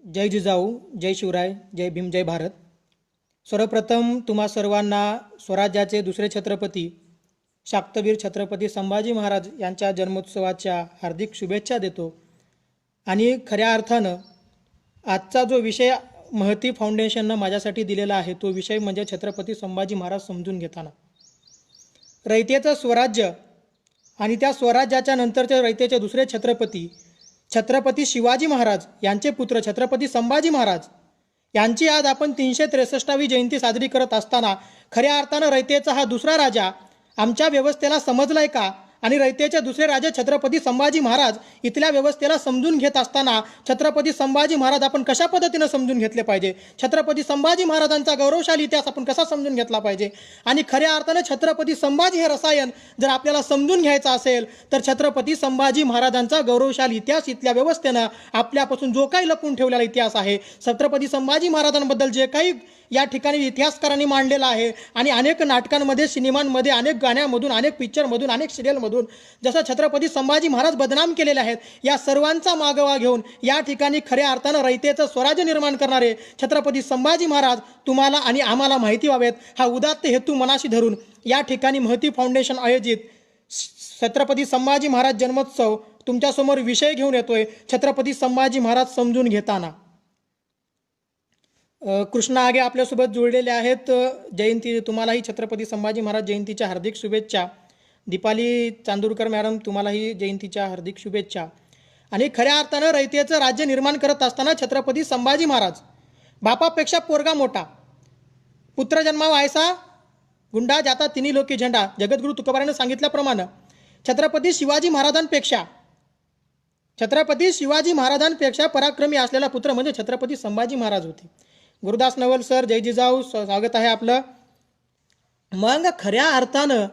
जय जिजाऊ, जय शिवराय, जय भीम, जय भारत. सर्वप्रथम तुम्हा सर्वांना स्वराज्याचे दुसरे छत्रपती शाक्तवीर छत्रपती संभाजी महाराज यांच्या जन्मोत्सवाच्या हार्दिक शुभेच्छा देतो. आणि खऱ्या अर्थानं आजचा जो विषय महती फाउंडेशननं माझ्यासाठी दिलेला आहे तो विषय म्हणजे छत्रपती संभाजी महाराज समजून घेताना रयतेचं स्वराज्य आणि त्या स्वराज्याच्या नंतरचे रयतेचे दुसरे छत्रपती छत्रपती शिवाजी महाराज यांचे पुत्र छत्रपती संभाजी महाराज यांची आज आपण 363वी जयंती साजरी करत असताना खऱ्या अर्थानं रयतेचा हा दुसरा राजा आमच्या व्यवस्थेला समजलाय का आणि रयतेचे दुसरे राजे छत्रपती संभाजी महाराज इथल्या व्यवस्थेला समजून घेत असताना छत्रपती संभाजी महाराज आपण कशा पद्धतीनं समजून घेतले पाहिजे, छत्रपती संभाजी महाराजांचा गौरवशाली इतिहास आपण कसा समजून घेतला पाहिजे आणि खऱ्या अर्थानं छत्रपती संभाजी हे रसायन जर आपल्याला समजून घ्यायचं असेल तर छत्रपती संभाजी महाराजांचा गौरवशाली इतिहास इथल्या व्यवस्थेनं आपल्यापासून जो काही लपून ठेवलेला इतिहास आहे, छत्रपती संभाजी महाराजांबद्दल जे काही या ठिकाणी इतिहासकारांनी मांडलेला आहे आणि अनेक नाटकांमध्ये, सिनेमांमध्ये, अनेक गाण्यामधून, अनेक पिक्चरमधून, अनेक सिरियलमधून जसं छत्रपती संभाजी महाराज बदनाम केलेले आहेत, या सर्वांचा मागोवा घेऊन या ठिकाणी खऱ्या अर्थानं रयतेचं स्वराज्य निर्माण करणारे छत्रपती संभाजी महाराज तुम्हाला आणि आम्हाला माहिती व्हावेत हा उदात्त हेतू मनाशी धरून या ठिकाणी महती फाउंडेशन आयोजित छत्रपती संभाजी महाराज जन्मोत्सव तुमच्यासमोर विषय घेऊन येतोय, छत्रपती संभाजी महाराज समजून घेताना. कृष्णा आगे आपल्यासोबत जुळलेले आहेत. जयंती तुम्हालाही छत्रपती संभाजी महाराज जयंतीच्या हार्दिक शुभेच्छा. दीपाली चांदूरकर मॅडम तुम्हालाही जयंतीच्या हार्दिक शुभेच्छा. आणि खऱ्या अर्थानं रयतेचं राज्य निर्माण करत असताना छत्रपती संभाजी महाराज बापापेक्षा पोरगा मोठा, पुत्र जन्मा व्हायचा गुंडा जाता तिन्ही लोकी झेंडा, जगद्गुरु तुकोबारानं सांगितल्याप्रमाणे छत्रपती शिवाजी महाराजांपेक्षा पराक्रमी असलेला पुत्र म्हणजे छत्रपती संभाजी महाराज होते. गुरुदास नवल सर, जय जिजाऊ, स्वागत आहे आपलं. मग खऱ्या अर्थानं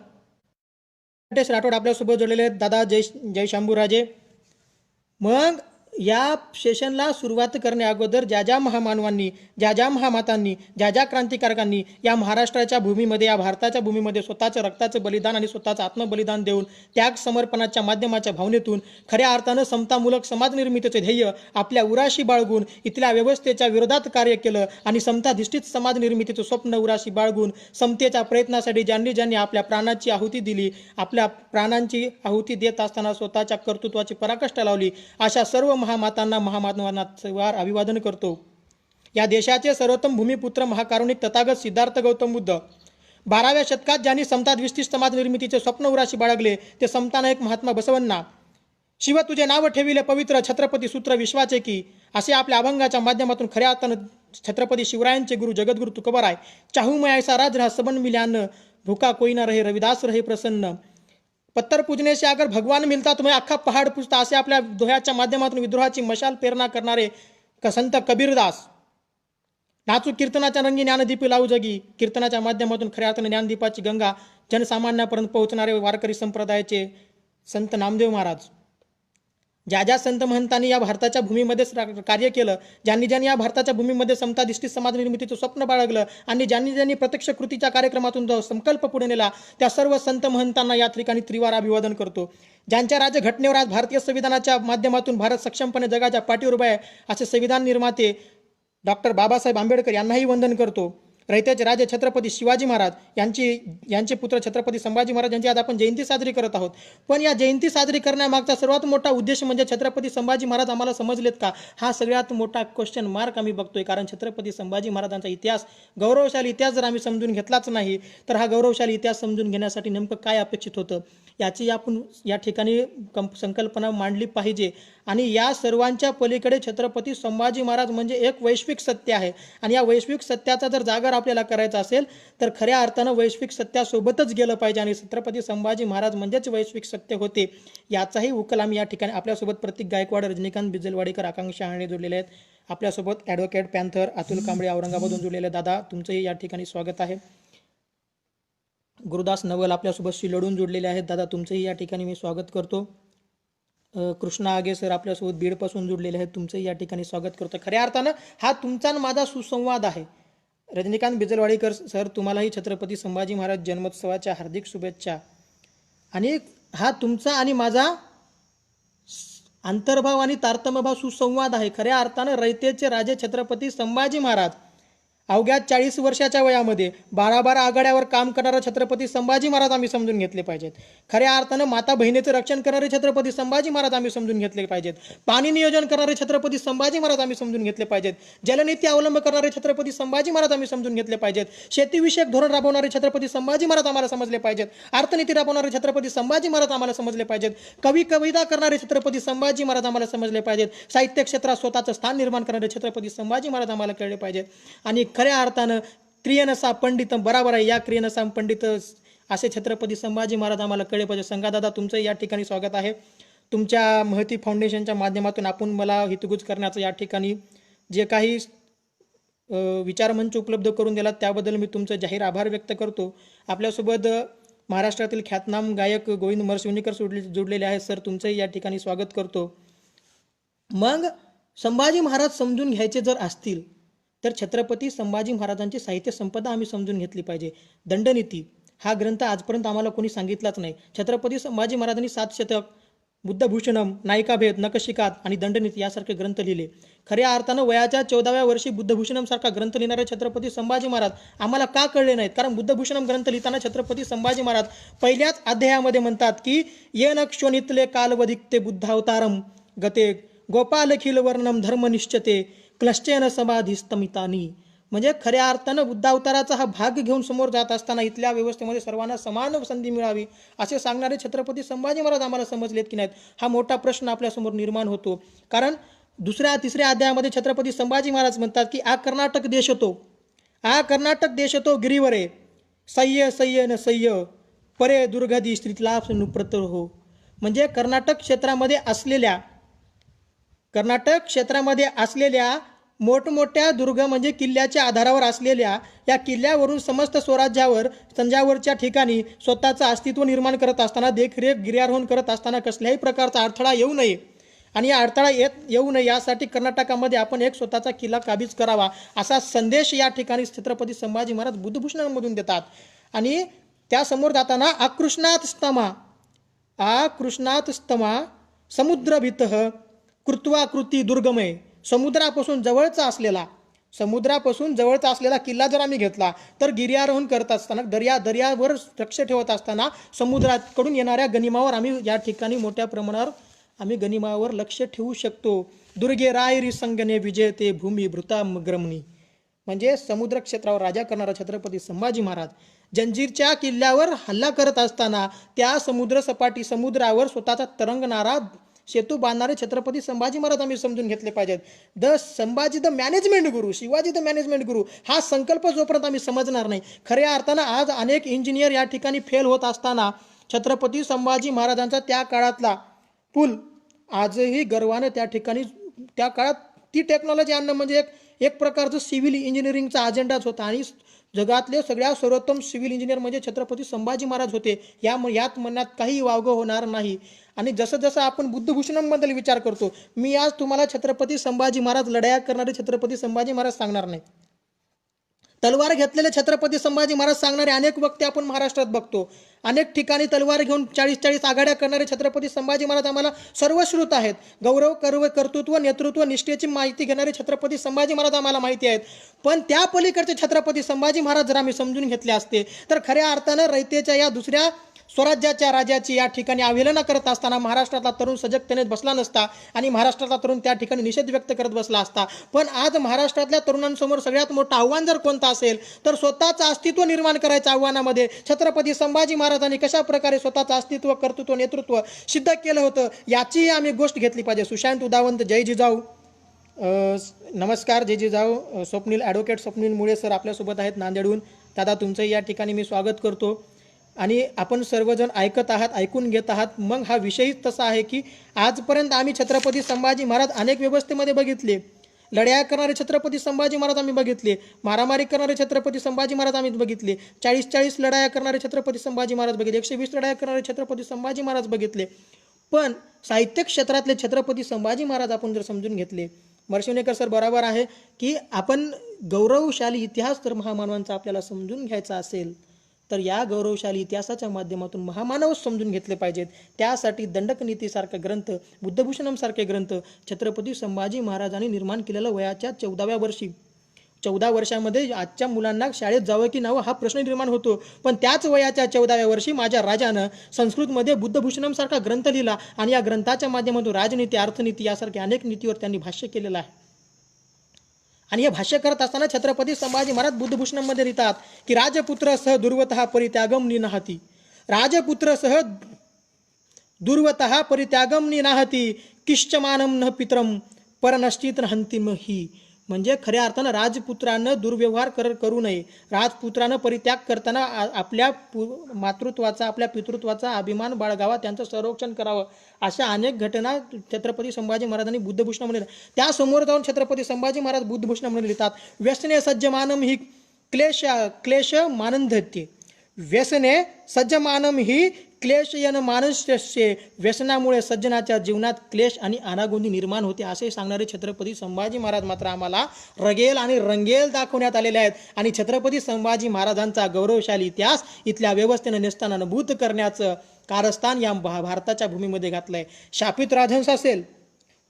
राठोड आपल्यासोबत जोडलेले आहेत. दादा जय शांभूराजे. मग या सेशनला सुरुवात करण्या अगोदर ज्या ज्या महामानवांनी, ज्या ज्या महामातांनी, ज्या ज्या क्रांतिकारकांनी या महाराष्ट्राच्या भूमीमध्ये, या भारताच्या भूमीमध्ये स्वतःचं रक्ताचं बलिदान आणि स्वतःचं आत्मबलिदान देऊन त्याग समर्पणाच्या माध्यमाच्या भावनेतून खऱ्या अर्थानं समतामूलक समाज निर्मितीचे ध्येय आपल्या उराशी बाळगून इथल्या व्यवस्थेच्या विरोधात कार्य केलं आणि समताधिष्ठित समाज निर्मितीचं स्वप्न उराशी बाळगून समतेच्या प्रयत्नासाठी ज्यांनी ज्यांनी आपल्या प्राणाची आहुती दिली, आपल्या प्राणांची आहुती देत असताना स्वतःच्या कर्तृत्वाची पराकाष्ठा लावली, अशा सर्व महामातांना, महामानवांना वार अभिवादन करतो. या देशाचे सर्वोत्तम भूमिपुत्र महाकारुणिक तथागत सिद्धार्थ गौतम बुद्ध 12व्या शतकात ज्यांनी समताधिष्ठित समाज निर्मितीचे स्वप्न उराशी बाळगले ते समतानायक महात्मा बसवण्णा, शिव तुझे नाव ठेविले पवित्र छत्रपती सूत्र विश्वाचे की, असे आपल्या अभंगाच्या माध्यमातून खऱ्या अर्थानं छत्रपती शिवरायांचे गुरु जगद्गुरु तुकोबाराय चाहू मैं ऐसा राज रहा सबन मिल्यान, भूखा कोई ना रहे रविदास रहे प्रसन्न, पत्थर पूजने से अगर भगवान मिलता तुम्हें अख्खा पहाड पूजता, असे आपल्या दोह्याच्या माध्यमातून विद्रोहाची मशाल प्रेरणा करणारे संत कबीरदास, नाचू कीर्तनाच्या रंगी ज्ञानदीपी लावू जगी, कीर्तनाच्या माध्यमातून खऱ्या अर्थाने ज्ञानदीपाची गंगा जनसामान्यापर्यंत पोहोचणारे वारकरी संप्रदायाचे संत नामदेव महाराज, ज्या ज्या संत महंतांनी या भारताच्या भूमीमध्ये कार्य केलं, ज्यांनी ज्यांनी या भारताच्या भूमीमध्ये समताधिष्ठित समाज निर्मितीचं स्वप्न बाळगलं आणि ज्यांनी ज्यांनी प्रत्यक्ष कृतीच्या कार्यक्रमातून जो संकल्प पुढे नेला त्या सर्व संत महंतांना या ठिकाणी त्रिवार अभिवादन करतो. ज्यांच्या राज्यघटनेवर आज भारतीय संविधानाच्या माध्यमातून भारत सक्षमपणे जगाच्या पाठीवर उभा आहे असे संविधान निर्माते डॉक्टर बाबासाहेब आंबेडकर यांनाही वंदन करतो. रयतेचे राजे छत्रपती शिवाजी महाराज यांचे पुत्र छत्रपती संभाजी महाराज यांची आज आपण जयंती साजरी करत आहोत. पण या जयंती साजरी करण्यामागचा सर्वात मोठा उद्देश म्हणजे छत्रपती संभाजी महाराज आम्हाला समजलेत का, हा सगळ्यात मोठा क्वेश्चन मार्क आम्ही बघतोय. कारण छत्रपती संभाजी महाराजांचा इतिहास, गौरवशाली इतिहास जर आम्ही समजून घेतलाच नाही तर हा गौरवशाली इतिहास समजून घेण्यासाठी नेमकं काय अपेक्षित होतं याची आपण या ठिकाणी संकल्पना मांडली पाहिजे. आणि या सर्वांच्या पलीकडे छत्रपती संभाजी महाराज म्हणजे एक वैश्विक सत्य आहे आणि या वैश्विक सत्याचा जर जागर आपल्याला करायचा असेल तर खऱ्या अर्थानं वैश्विक सत्यासोबतच गेलं पाहिजे आणि छत्रपती संभाजी महाराज म्हणजेच वैश्विक सत्य होते. याचाही उकल आम्ही या ठिकाणी आपल्यासोबत प्रतीक गायकवाड, रजनीकांत बिजलवाडीकर, आकांक्षा हाणे जोडलेले आहेत. आपल्यासोबत ॲडव्होकेट पॅन्थर अतुल कांबळे औरंगाबादहून जोडलेले. दादा तुमचंही या ठिकाणी स्वागत आहे. गुरुदास नवल आपल्यासोबत शिलोडून जोडलेले आहेत. दादा तुमचंही या ठिकाणी मी स्वागत करतो. कृष्णा आगे सर आपल्यासोबत बीडपासून जोडलेले आहेत. तुमचंही या ठिकाणी स्वागत करतो. खऱ्या अर्थानं हा तुमचा आणि माझा सुसंवाद आहे. रजनीकांत बिजलवाडीकर सर तुम्हालाही छत्रपती संभाजी महाराज जन्मोत्सवाच्या हार्दिक शुभेच्छा. आणि हा तुमचा आणि माझा अंतर्भाव आणि तारतम्यभाव सुसंवाद आहे. खऱ्या अर्थानं रयतेचे राजे छत्रपती संभाजी महाराज अवघ्या 40 वर्षाच्या वयामध्ये 12 आघाड्यावर काम करणारा छत्रपती संभाजी महाराज आम्ही समजून घेतले पाहिजेत. खऱ्या अर्थानं माता बहिणीचं रक्षण करणारे छत्रपती संभाजी महाराज आम्ही समजून घेतले पाहिजेत. पाणी नियोजन करणारे छत्रपती संभाजी महाराज आम्ही समजून घेतले पाहिजेत. जलनीती अवलंब करणारे छत्रपती संभाजी महाराज आम्ही समजून घेतले पाहिजेत. शेतीविषयक धोरण राबवणारे छत्रपती संभाजी महाराज आम्हाला समजले पाहिजेत. अर्थनीती राबवणारे छत्रपती संभाजी महाराज आम्हाला समजले पाहिजेत. कविता करणारे छत्रपती संभाजी महाराज आम्हाला समजले पाहिजेत. साहित्य क्षेत्रात स्वतःचं स्थान निर्माण करणारे छत्रपती संभाजी महाराज आम्हाला कळले पाहिजेत. आणि खऱ्या अर्थानं क्रियनसा पंडित बराबर आहे, या क्रियनसा पंडित असे छत्रपती संभाजी महाराज आम्हाला कळले पाहिजे. संघादादा तुमचं या ठिकाणी स्वागत आहे. तुमच्या महती फाउंडेशनच्या माध्यमातून आपण मला हितगुज करण्याचं या ठिकाणी जे काही विचारमंच उपलब्ध करून दिला त्याबद्दल मी तुमचं जाहीर आभार व्यक्त करतो. आपल्यासोबत महाराष्ट्रातील ख्यातनाम गायक गोविंद मरशिवनीकर जोडलेले आहेत. सर तुमचंही या ठिकाणी स्वागत करतो. मग संभाजी महाराज समजून घ्यायचे जर असतील तर छत्रपती संभाजी महाराजांची साहित्य संपदा आम्ही समजून घेतली पाहिजे. दंडनीती हा ग्रंथ आजपर्यंत आम्हाला कोणी सांगितलाच नाही. छत्रपती संभाजी महाराजांनी 7 शतक, बुद्धभूषणम, नायिकाभेद, नखशिकात आणि दंडनीती यासारखे ग्रंथ लिहिले. खऱ्या अर्थानं वयाच्या 14व्या वर्षी बुद्धभूषणम सारखा ग्रंथ लिहिणारे छत्रपती संभाजी महाराज आम्हाला का कळले नाहीत? कारण बुद्धभूषणम ग्रंथ लिहिताना छत्रपती संभाजी महाराज पहिल्याच अध्यायामध्ये म्हणतात की येन क्षोणितले कालवधिकते बुद्धावतारम गते गोपालखिल वर्णम धर्मनिश्चते क्लश्चेन समाधिस्तमितानी. म्हणजे खऱ्या अर्थानं बुद्धावताराचा हा भाग घेऊन समोर जात असताना इथल्या व्यवस्थेमध्ये सर्वांना समान संधी मिळावी असे सांगणारे छत्रपती संभाजी महाराज आम्हाला समजलेत की नाहीत, हा मोठा प्रश्न आपल्यासमोर निर्माण होतो. कारण 2-3 अध्यायामध्ये छत्रपती संभाजी महाराज म्हणतात की आ कर्नाटक देश होतो, आ कर्नाटक देश होतो गिरीवरे सय्य सय्य न सय्य परे दुर्गधी स्त्रीलाभ नुप्रत हो. म्हणजे कर्नाटक क्षेत्रामध्ये असलेल्या मोठमोठ्या दुर्ग म्हणजे किल्ल्याच्या आधारावर असलेल्या या किल्ल्यावरून समस्त स्वराज्यावर तंजावरच्या ठिकाणी स्वतःचं अस्तित्व निर्माण करत असताना, देखरेख गिर्यारोहण करत असताना कसल्याही प्रकारचा अडथळा येऊ नये आणि या अडथळा येऊ नये यासाठी कर्नाटकामध्ये आपण एक स्वतःचा किल्ला काबीज करावा असा संदेश या ठिकाणी छत्रपती संभाजी महाराज बुद्धभूषणांमधून देतात. आणि त्यासमोर जाताना आकृष्णात स्तमा समुद्रभितः कृत्वा कृती दुर्गमय. समुद्रापासून जवळचा असलेला किल्ला जर आम्ही घेतला तर गिर्यारोहण करत असताना दर्यावर लक्ष ठेवत असताना समुद्राकडून येणाऱ्या गनिमावर आम्ही या ठिकाणी मोठ्या प्रमाणावर आम्ही गनिमावर लक्ष ठेवू शकतो. दुर्गे रायरी संगने विजयते भूमी भृता ग्रमणी. म्हणजे समुद्र क्षेत्रावर राजा करणारा छत्रपती संभाजी महाराज जंजीरच्या किल्ल्यावर हल्ला करत असताना त्या समुद्रावर स्वतःचा तरंगणारा सेतू बांधणारे छत्रपती संभाजी महाराज आम्ही समजून घेतले पाहिजेत. The management Guru, Shivaji the management गुरु हा संकल्प जोपर्यंत आम्ही समजणार नाही, खऱ्या अर्थानं आज अनेक इंजिनियर या ठिकाणी फेल होत असताना छत्रपती संभाजी महाराजांचा त्या काळातला पूल आजही गर्वाने त्या ठिकाणी, त्या काळात ती टेक्नॉलॉजी आणणं म्हणजे एक प्रकारचं सिव्हिल इंजिनिअरिंगचा अजेंडाच होता आणि जगातले सगळ्यात सर्वोत्तम सिव्हिल इंजिनियर म्हणजे छत्रपती संभाजी महाराज होते. यात म्हणण्यात काही वावगं होणार नाही. आणि जसं जसं आपण बुद्धभूषणांबद्दल विचार करतो, मी आज तुम्हाला छत्रपती संभाजी महाराज, लढाया करणारे छत्रपती संभाजी महाराज सांगणार नाही. तलवार घेतलेले छत्रपती संभाजी महाराज सांगणारे अनेक वक्ते आपण महाराष्ट्रात बघतो. अनेक ठिकाणी तलवार घेऊन 40 आघाड्या करणारे छत्रपती संभाजी महाराज आम्हाला सर्वश्रुत आहेत. गौरव, कर्तृत्व, नेतृत्व, निष्ठेची माहिती घेणारे छत्रपती संभाजी महाराज आम्हाला माहिती आहेत. पण त्या पलीकडचे छत्रपती संभाजी महाराज जर आम्ही समजून घेतले असते तर खऱ्या अर्थानं रयतेच्या या दुसऱ्या स्वराज्याच्या राजाची या ठिकाणी अवहेलना करत असताना महाराष्ट्रातला तरुण सजगतेने बसला नसता आणि महाराष्ट्रातला तरुण त्या ठिकाणी निषेध व्यक्त करत बसला असता. पण आज महाराष्ट्रातल्या तरुणांसमोर सगळ्यात मोठं आव्हान जर कोणतं असेल तर स्वतःचं अस्तित्व निर्माण करायच्या आव्हानामध्ये छत्रपती संभाजी महाराजांनी कशा प्रकारे स्वतःचं अस्तित्व, कर्तृत्व, नेतृत्व सिद्ध केलं होतं याचीही आम्ही गोष्ट घेतली पाहिजे. सुशांत उदावंत, जय जिजाऊ. नमस्कार, जय जिजाऊ. ॲडव्होकेट स्वप्नील मुळे सर आपल्यासोबत आहेत नांदेडहून. दादा तुमचंही या ठिकाणी मी स्वागत करतो. आणि आपण सर्वजण ऐकत आहात, ऐकून घेत आहात. मग हा विषयच तसा आहे की आजपर्यंत आम्ही छत्रपती संभाजी महाराज अनेक व्यवस्थेमध्ये बघितले. लढाया करणारे छत्रपती संभाजी महाराज आम्ही बघितले, मारामारी करणारे छत्रपती संभाजी महाराज आम्ही बघितले, 40 लढाया करणारे छत्रपती संभाजी महाराज बघितले, 120 लढाया करणारे छत्रपती संभाजी महाराज बघितले. पण साहित्य क्षेत्रातले छत्रपती संभाजी महाराज आपण जर समजून घेतले, मरशिवनेकर सर बरोबर आहे की आपण गौरवशाली इतिहास तर महामानवांचा आपल्याला समजून घ्यायचा असेल तर या गौरवशाली इतिहासाच्या माध्यमातून महामानव समजून घेतले पाहिजेत. त्यासाठी दंडक नीतीसारखा ग्रंथ, बुद्धभूषणमसारखे ग्रंथ छत्रपती संभाजी महाराजांनी निर्माण केलेलं वयाच्या 14व्या वर्षी, 14 वर्षामध्ये आजच्या मुलांना शाळेत जावं की नावं हा प्रश्न निर्माण होतो. पण त्याच वयाच्या 14व्या वर्षी माझ्या राजानं संस्कृतमध्ये बुद्धभूषणम सारखा ग्रंथ लिहिला आणि या ग्रंथाच्या माध्यमातून राजनीती, अर्थनीती यासारख्या अनेक नीतीवर त्यांनी भाष्य केलेलं आहे. आणि हे भाष्य करत असताना छत्रपती संभाजी महाराज बुद्धभूषणमध्ये लिहितात की राजपुत्र सह दुर्वतः परित्यागम निनाहती, राजपुत्र सह दुर्वतः परित्यागम निनाहती, किश्चमानम न पित्रम परनश्चित हंतिम ही. म्हणजे खऱ्या अर्थानं राजपुत्रानं दुर्व्यवहार करू नये. राजपुत्रानं परित्याग करताना आपल्या मातृत्वाचा, आपल्या पितृत्वाचा अभिमान बाळगावा, त्यांचं संरक्षण करावं. अशा अनेक घटना छत्रपती संभाजी महाराजांनी बुद्धभूषणामध्ये, त्यासमोर जाऊन छत्रपती संभाजी महाराज बुद्धभूषणामध्ये लिहितात व्यसने सज्जमानम ही क्लेश मानंधत्ये, व्यसने सज्जमानम ही क्लेशयन मानस्य, व्यसनामुळे सज्जनाच्या जीवनात क्लेश आणि अनागोंदी निर्माण होते असे सांगणारे छत्रपती संभाजी महाराज मात्र आम्हाला रगेल आणि रंगेल दाखवण्यात आलेले आहेत. आणि छत्रपती संभाजी महाराजांचा गौरवशाली इतिहास इथल्या व्यवस्थेनं नेस्तानाभूत करण्याचं कारस्थान या भारताच्या भूमीमध्ये घातलंय. शापित राजहंस असेल,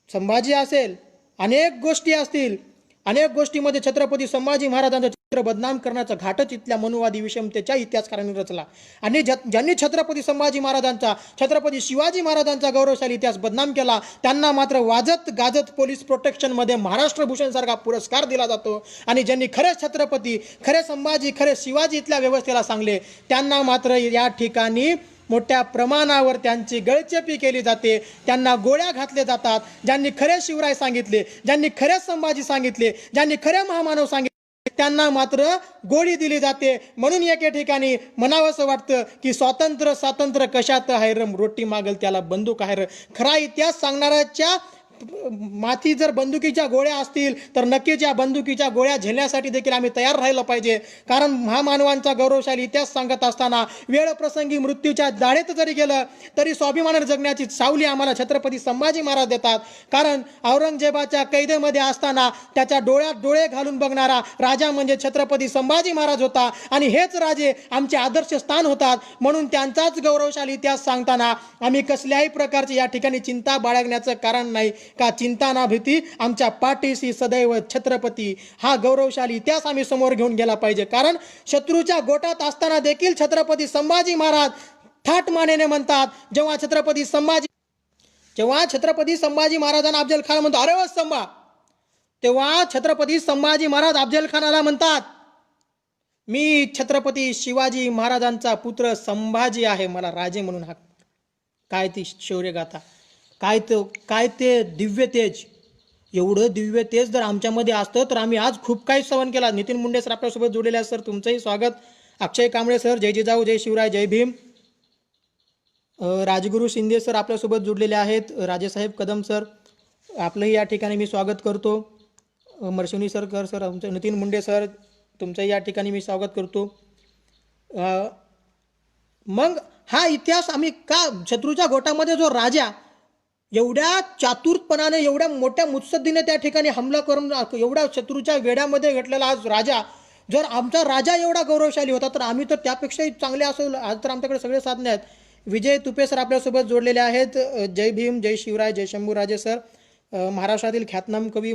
संभाजी असेल, अनेक गोष्टी असतील, अनेक गोष्टीमध्ये छत्रपती संभाजी महाराजांचं चित्र बदनाम करण्याचा घाटच इथल्या मनुवादी विषमतेच्या इतिहासकारांनी रचला. आणि ज्यांनी छत्रपती संभाजी महाराजांचा, छत्रपती शिवाजी महाराजांचा गौरवशाली इतिहास बदनाम केला त्यांना मात्र वाजत गाजत पोलीस प्रोटेक्शनमध्ये महाराष्ट्र भूषण सारखा पुरस्कार दिला जातो. आणि ज्यांनी खरे छत्रपती, खरे संभाजी, खरे शिवाजी इथल्या व्यवस्थेला सांगले त्यांना मात्र या ठिकाणी मोठ्या प्रमाणावर त्यांची गळचेपी केली जाते, त्यांना गोळ्या घातले जातात. ज्यांनी खरे शिवराय सांगितले, ज्यांनी खरे संभाजी सांगितले, ज्यांनी खरे महामानव सांगितले त्यांना मात्र गोळी दिली जाते. म्हणून एके ठिकाणी म्हणावंसं वाटतं की स्वातंत्र्य कशात आहे र, रोटी मागल त्याला बंदूक आहे र. खरा इतिहास सांगणाऱ्याच्या माथी जर बंदुकीच्या गोळ्या असतील तर नक्कीच या बंदुकीच्या गोळ्या झेलण्यासाठी देखील आम्ही तयार राहिलं पाहिजे. कारण महामानवांचा गौरवशाली इतिहास सांगत असताना वेळ प्रसंगी मृत्यूच्या दाढेत जरी गेलं तरी स्वाभिमानाने जगण्याची सावली आम्हाला छत्रपती संभाजी महाराज देतात. कारण औरंगजेबाच्या कैदेमध्ये असताना त्याच्या डोळ्यात डोळे घालून बघणारा राजा म्हणजे छत्रपती संभाजी महाराज होता. आणि हेच राजे आमचे आदर्श स्थान होतात. म्हणून त्यांचाच गौरवशाली इतिहास सांगताना आम्ही कसल्याही प्रकारची या ठिकाणी चिंता बाळगण्याचं कारण नाही. का चिंता ना भीती, आमच्या पाठीशी सदैव छत्रपती हा गौरवशाली इतिहास आम्ही समोर घेऊन गेला पाहिजे. कारण शत्रूच्या गोटात असताना देखील छत्रपती संभाजी महाराज थाट मानेने म्हणतात, जेव्हा छत्रपती संभाजी महाराजांना अफजल खान म्हणतो अरे वा संभा, तेव्हा छत्रपती संभाजी महाराज अफजल खानाला म्हणतात मी छत्रपती शिवाजी महाराजांचा पुत्र संभाजी आहे, मला राजे म्हणून हाक. काय ती शौर्यगाथा, काय ते दिव्य तेज. एवढं दिव्य तेज जर आमच्यामध्ये असतं तर आम्ही आज खूप काही सहन केला. नितीन मुंडे सर आपल्यासोबत जोडलेले आहेत. सर तुमचंही स्वागत. अक्षय कांबळे सर, जय जिजाऊ, जय शिवराय, जय भीम. राजगुरू शिंदे सर आपल्यासोबत जोडलेले आहेत. राजेसाहेब कदम सर आपलंही या ठिकाणी मी स्वागत करतो. मर्शिवनी सरकर सर, आमचं नितीन मुंडे सर तुमचंही या ठिकाणी मी स्वागत करतो. मग हा इतिहास आम्ही का, शत्रूच्या गोटामध्ये जो राजा एवढ्या चातुरपणाने, एवढ्या मोठ्या मुत्सद्दीने त्या ठिकाणी हमला करून एवढ्या शत्रूच्या वेढ्यामध्ये घटलेला आज राजा, जर आमचा राजा एवढा गौरवशाली होता तर आम्ही तर त्यापेक्षाही चांगले असेल. आज तर आमच्याकडे सगळे साधने आहेत. विजय तुपे सर आपल्यासोबत जोडलेले आहेत. जय भीम, जय शिवराय, जय शंभूराजे सर. महाराष्ट्रातील ख्यातनाम कवी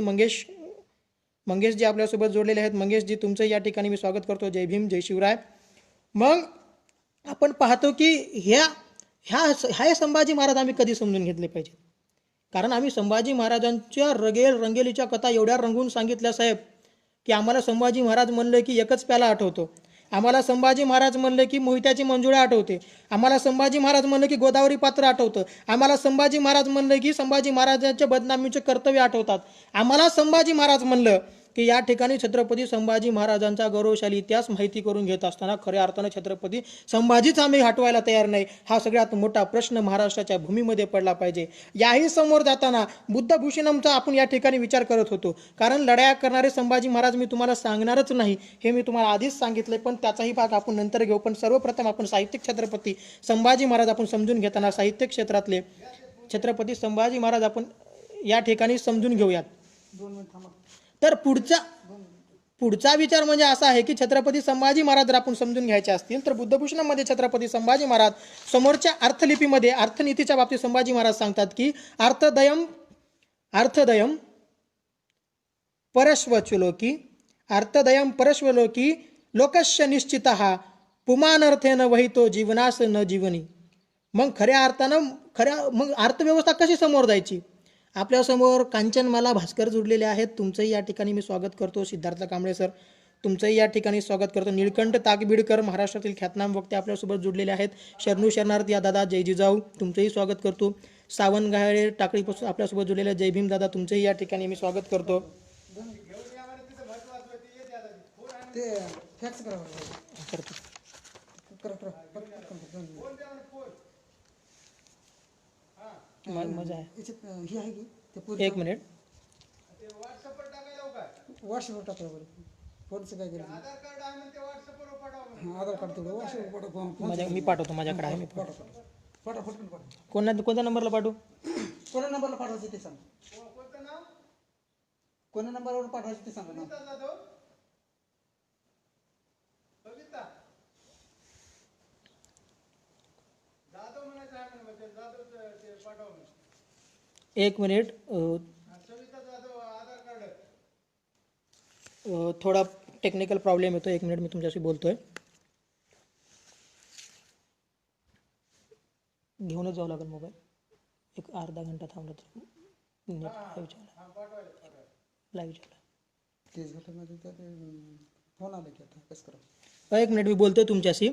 मंगेशजी आपल्यासोबत जोडलेले आहेत. मंगेशजी तुमचं या ठिकाणी मी स्वागत करतो. जय भीम, जय शिवराय. मग आपण पाहतो की ह्या संभाजी महाराज आम्ही कधी समजून घेतले पाहिजे. कारण आम्ही संभाजी महाराजांच्या रंगेलीच्या कथा एवढ्या रंगून सांगितल्या साहेब की आम्हाला संभाजी महाराज म्हणलं की एकच प्याला आठवतो. आम्हाला संभाजी महाराज म्हणलं की मोहित्याची मंजुळा आठवते. आम्हाला संभाजी महाराज म्हणलं की गोदावरी पात्र आठवतं. आम्हाला संभाजी महाराज म्हणलं की संभाजी महाराजांच्या बदनामीचे कर्तव्य आठवतात. आम्हाला संभाजी महाराज म्हणलं की या ठिकाणी छत्रपती संभाजी महाराजांचा गौरवशाली इतिहास माहिती करून घेत असताना खऱ्या अर्थानं छत्रपती संभाजीच आम्ही हटवायला तयार नाही. हा सगळ्यात मोठा प्रश्न महाराष्ट्राच्या भूमीमध्ये पडला पाहिजे. याही समोर जाताना बुद्धभूषणमचा आपण या ठिकाणी विचार करत होतो. कारण लढाया करणारे संभाजी महाराज मी तुम्हाला सांगणारच नाही, हे मी तुम्हाला आधीच सांगितले. पण त्याचाही भाग आपण नंतर घेऊ. पण सर्वप्रथम आपण साहित्यिक छत्रपती संभाजी महाराज आपण समजून घेताना साहित्य क्षेत्रातले छत्रपती संभाजी महाराज आपण या ठिकाणी समजून घेऊयात. तर पुढच्या पुढचा विचार म्हणजे असा आहे की छत्रपती संभाजी महाराज जर आपण समजून घ्यायचे असतील तर बुद्धभूषणामध्ये छत्रपती संभाजी महाराज समोरच्या अर्थलिपीमध्ये अर्थनीतीच्या बाबतीत संभाजी महाराज सांगतात की अर्थदयम परश्वलोकी लोकस्य निश्चितः पुमानर्थेन वहितो जीवनास न जीवनी. मग मग अर्थव्यवस्था कशी समोर जायची. आपल्यासमोर कांचनमाला भास्कर जुडलेले आहेत. तुमचंही या ठिकाणी मी स्वागत करतो. सिद्धार्थ कांबळे सर तुमचंही या ठिकाणी स्वागत करतो. निळकंठ ताकबीडकर महाराष्ट्रातील ख्यातनाम वक्ते आपल्यासोबत जुडलेले आहेत. शरणू शरणार्थ या दादा जय जिजाऊ तुमचंही स्वागत करतो. सावंत गाळे टाकळीपासून आपल्यासोबत जुडलेले जय भीम दादा तुमचंही या ठिकाणी मी स्वागत करतो. मजा आहे. एक मिनिट व्हॉट्सअपवर टाकलं बरं. फोनचं काय केलं आधार कार्ड तेवढं व्हॉट्सअपवर मी पाठवतो. माझ्याकडे आहे. मी पाठवा. कोणत्या नंबरला पाठवू. कोणत्या नंबरला पाठवायचं ते सांग. कोणत्या नंबरवर पाठवायचं ते सांगा ना. एक मिनिट थोडा टेक्निकल प्रॉब्लेम येतो. एक मिनिट मी तुमच्याशी बोलतोय. घेऊनच जावं लागेल मोबाईल. एक अर्धा घंटा थांबलं तर नेट लाईव्ह फोन आला की आता कसं करा. एक मिनिट मी बोलतोय तुमच्याशी.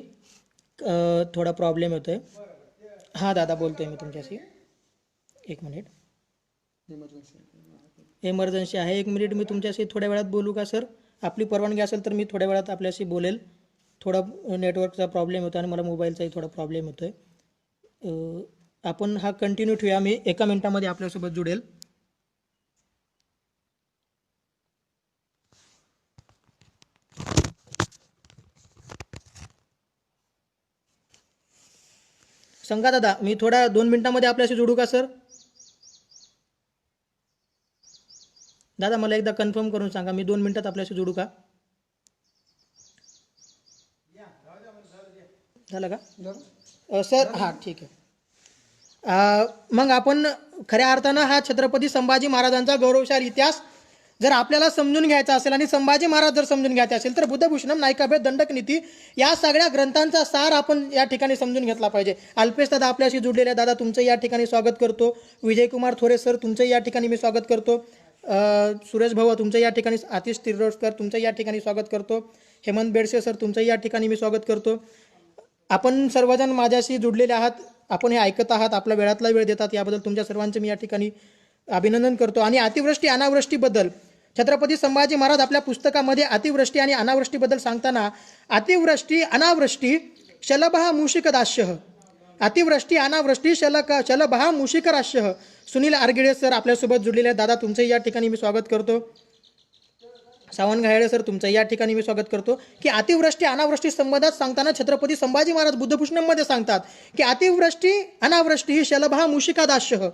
थोडा प्रॉब्लेम येतोय. हां दादा बोलतोय मी तुमच्याशी. एक मिनिट इमर्जन्सी आहे. एक मिनिट मी तुमच्याशी थोड्या वेळात बोलू का सर. आपली परवानगी असेल तर मी थोड्या वेळात आपल्याशी बोलेल. थोडा नेटवर्कचा प्रॉब्लेम होतो आणि मला मोबाईलचाही थोडा प्रॉब्लेम होतोय. आपण हा कंटिन्यू ठेवूया. मी एका मिनिटामध्ये आपल्यासोबत जुडेल. सांगा दादा मी थोडा 2 मिनिटांमध्ये आपल्याशी जोडू का सर. दादा मला एकदा कन्फर्म करून सांगा मी 2 मिनिटात आपल्याशी जोडू का. झालं का सर. हां ठीक आहे. मग आपण खऱ्या अर्थानं हा छत्रपती संभाजी महाराजांचा गौरवशाली इतिहास जर आपल्याला समजून घ्यायचा असेल आणि संभाजी महाराज जर समजून घ्यायचे असेल तर बुद्धभूषणम नायिकाभेद दंडकनीती या सगळ्या ग्रंथांचा सार आपण या ठिकाणी समजून घेतला पाहिजे. अल्पेश दादा आपल्याशी जुडलेले दादा तुमचं या ठिकाणी स्वागत करतो. विजयकुमार थोरे सर तुमचं या ठिकाणी मी स्वागत करतो. सुरेश भाऊ तुमचं या ठिकाणी. आतिश तिरोडकर तुमचं या ठिकाणी स्वागत करतो. हेमंत बेडसे सर तुमचं या ठिकाणी मी स्वागत करतो. आपण सर्वजण माझ्याशी जुडलेले आहात. आपण हे ऐकत आहात. आपला वेळातला वेळ देतात. याबद्दल तुमच्या सर्वांचे मी या ठिकाणी अभिनंदन करतो. आणि अतिवृष्टी अनावृष्टीबद्दल छत्रपती संभाजी महाराज आपल्या पुस्तकामध्ये अतिवृष्टी आणि अनावृष्टीबद्दल सांगताना अतिवृष्टी अनावृष्टी शलभः मूषिकदास्यः अतिवृष्टी अनावृष्टी शलभः मूषिकरास्यः. सुनील आरगिडे सर आपल्यासोबत जुडलेले आहेत. दादा तुमचं या ठिकाणी मी स्वागत करतो. सावंत गायडे सर तुमचं या ठिकाणी मी स्वागत करतो. की अतिवृष्टी अनावृष्टी संबंधात सांगताना छत्रपती संभाजी महाराज बुद्धभूषणमध्ये सांगतात की अतिवृष्टी अनावृष्टी ही शलभः मूषिकादास्यः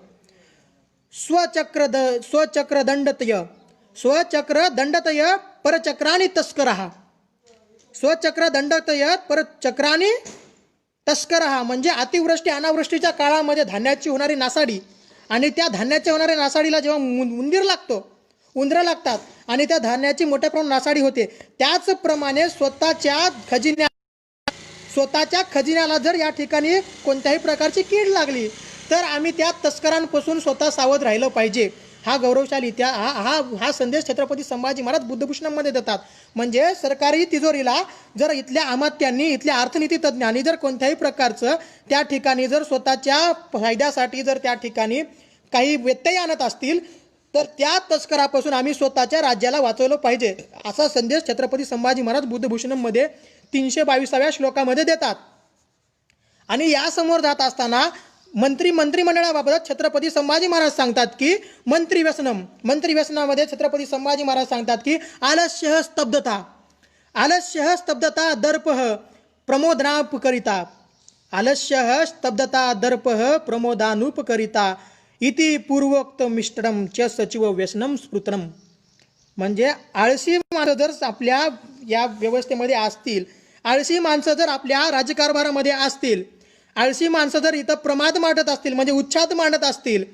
स्वचक्रदंडतय परचक्राणि तस्करः. स्वचक्रदंडतय परचक्राणि तस्करः म्हणजे अतिवृष्टी अनावृष्टीच्या काळामध्ये धान्याची होणारी नासाडी आणि त्या धान्याच्या होणाऱ्या नासाडीला जेव्हा उंदरं लागतात आणि त्या धान्याची मोठ्या प्रमाणात नासाडी होते. त्याचप्रमाणे स्वतःच्या खजिन्याला जर या ठिकाणी कोणत्याही प्रकारची कीड लागली तर आम्ही त्या तस्करांपासून स्वतः सावध राहिलं पाहिजे. हा गौरवशाली इतिहास हा संदेश छत्रपती संभाजी महाराज बुद्धभूषणामध्ये देतात. म्हणजे सरकारी तिजोरीला जर इथल्या अमात्यांनी इथल्या अर्थनीती तज्ज्ञांनी जर कोणत्याही प्रकारचं त्या ठिकाणी जर स्वतःच्या फायद्यासाठी जर त्या ठिकाणी काही व्यत्यय आणत असतील तर त्या तस्करापासून आम्ही स्वतःच्या राज्याला वाचवलं पाहिजे असा संदेश छत्रपती संभाजी महाराज बुद्धभूषणमध्ये 322व्या श्लोकामध्ये देतात. आणि यासमोर जात असताना मंत्रिमंडळाबाबत छत्रपती संभाजी महाराज सांगतात की मंत्रिव्यसनामध्ये छत्रपती संभाजी महाराज सांगतात की आलस्यः स्तब्धता दर्पः प्रमोदनापकरिता आलस्यः स्तब्धता दर्पः प्रमोदानुपकरिता इति पूर्वोक्त मिष्टरम च सचिव व्यसनम स्मृतनम. म्हणजे आळशी माणसं जर आपल्या या व्यवस्थेमध्ये असतील, आळशी माणसं जर आपल्या राज्यकारभारामध्ये असतील, आळशी माणसं जर इथं प्रमाद मांडत असतील म्हणजे उच्छाद मांडत असतील,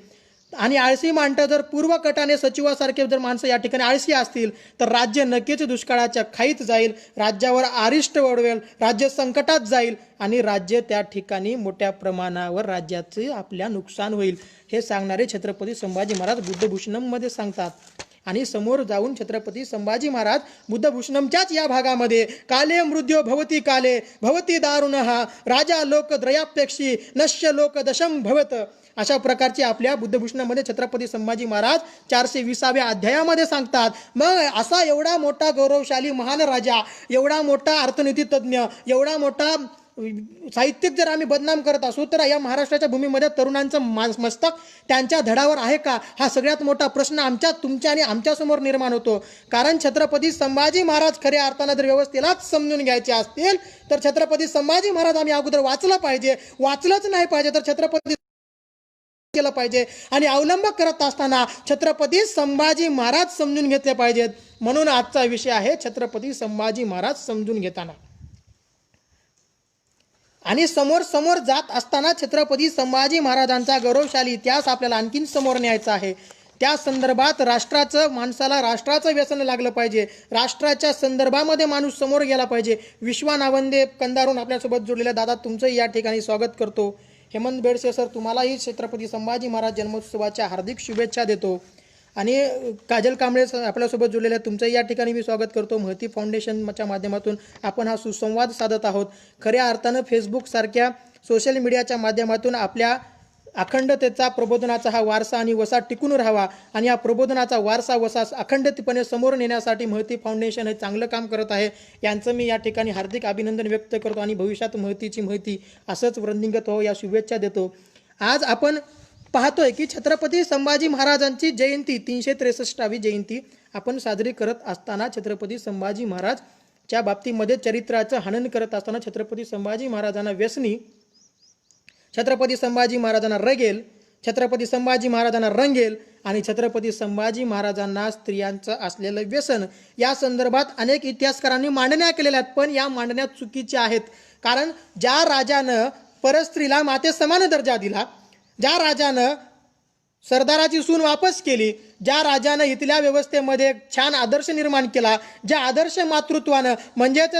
आणि आळशी मांडतं जर पूर्वकटाने सचिवासारखे जर माणसं या ठिकाणी आळशी असतील, तर राज्य नक्कीच दुष्काळाच्या खाईत जाईल, राज्यावर अरिष्ट ओढवेल, राज्य संकटात जाईल आणि राज्य त्या ठिकाणी मोठ्या प्रमाणावर राज्याचे आपल्या नुकसान होईल. हे सांगणारे छत्रपती संभाजी महाराज बुद्धभूषणममध्ये सांगतात. आणि समोर जाऊन छत्रपती संभाजी महाराज बुद्धभूषणमच्याच या भागामध्ये काले मृद्यो भवती काले भवती दारुणहा राजा लोक द्रयापेक्षी नश्य लोक दशम भवत, अशा प्रकारचे आपल्या बुद्धभूषणामध्ये छत्रपती संभाजी महाराज 420व्या अध्यायामध्ये सांगतात. मग असा एवढा मोठा गौरवशाली महान राजा, एवढा मोठा अर्थनीती तज्ज्ञ, एवढा मोठा साहित्यिक जर आम्ही बदनाम करत असू, तर या महाराष्ट्राच्या भूमीमध्ये तरुणांचं मस्तक त्यांच्या धडावर आहे का, हा सगळ्यात मोठा प्रश्न आमच्या, तुमच्या आणि आमच्यासमोर निर्माण होतो. कारण छत्रपती संभाजी महाराज खऱ्या अर्थानं जर व्यवस्थेलाच समजून घ्यायचे असतील, तर छत्रपती संभाजी महाराज आम्ही अगोदर वाचलं पाहिजे. वाचलंच नाही पाहिजे तर छत्रपती केलं पाहिजे. आणि अवलंब करत असताना छत्रपती संभाजी महाराज समजून घेतले पाहिजेत. म्हणून आजचा विषय आहे छत्रपती संभाजी महाराज समजून घेताना. आणि समोर समोर जात असताना छत्रपती संभाजी महाराजांचा गौरवशाली इतिहास आपल्याला आणखीन समोर न्यायचा आहे. त्या संदर्भात माणसाला राष्ट्राचं व्यसन लागलं पाहिजे, राष्ट्राच्या संदर्भामध्ये माणूस समोर गेला पाहिजे. विश्वा नावंदे कंधारून आपल्यासोबत जोडलेल्या दादा, तुमचंही या ठिकाणी स्वागत करतो. हेमंत बेडसे सर, तुम्हालाही छत्रपती संभाजी महाराज जन्मोत्सवाच्या हार्दिक शुभेच्छा देतो. आणि काजल कांबळे आपल्यासोबत जोडलेल्या तुमचंही या ठिकाणी मी स्वागत करतो. महती फाउंडेशनच्या माध्यमातून आपण हा सुसंवाद साधत आहोत. खऱ्या अर्थानं फेसबुकसारख्या सोशल मीडियाच्या माध्यमातून आपल्या अखंडतेचा, प्रबोधनाचा हा वारसा आणि वसा टिकून राहावा आणि हा प्रबोधनाचा वारसा वसा अखंडितपणे समोर नेण्यासाठी महती फाउंडेशन हे चांगलं काम करत आहे. यांचं मी या ठिकाणी हार्दिक अभिनंदन व्यक्त करतो आणि भविष्यात महतीची महती असंच वृद्धिंगत हो या शुभेच्छा देतो. आज आपण पाहतोय की छत्रपती संभाजी महाराजांची जयंती 363वी जयंती आपण साजरी करत असताना छत्रपती संभाजी महाराजच्या बाबतीमध्ये चरित्राचं हनन करत असताना छत्रपती संभाजी महाराजांना व्यसनी, छत्रपती संभाजी महाराजांना रगेल, छत्रपती संभाजी महाराजांना रंगेल आणि छत्रपती संभाजी महाराजांना स्त्रियांचं असलेलं व्यसन या संदर्भात अनेक इतिहासकारांनी मांडण्या केलेल्या आहेत. पण या मांडण्या चुकीच्या आहेत. कारण ज्या राजानं परस्त्रीला माते समान दर्जा दिला, ज्या राजानं सरदाराची सून वापस केली, ज्या राजानं इथल्या व्यवस्थेमध्ये छान आदर्श निर्माण केला, ज्या आदर्श मातृत्वानं म्हणजेच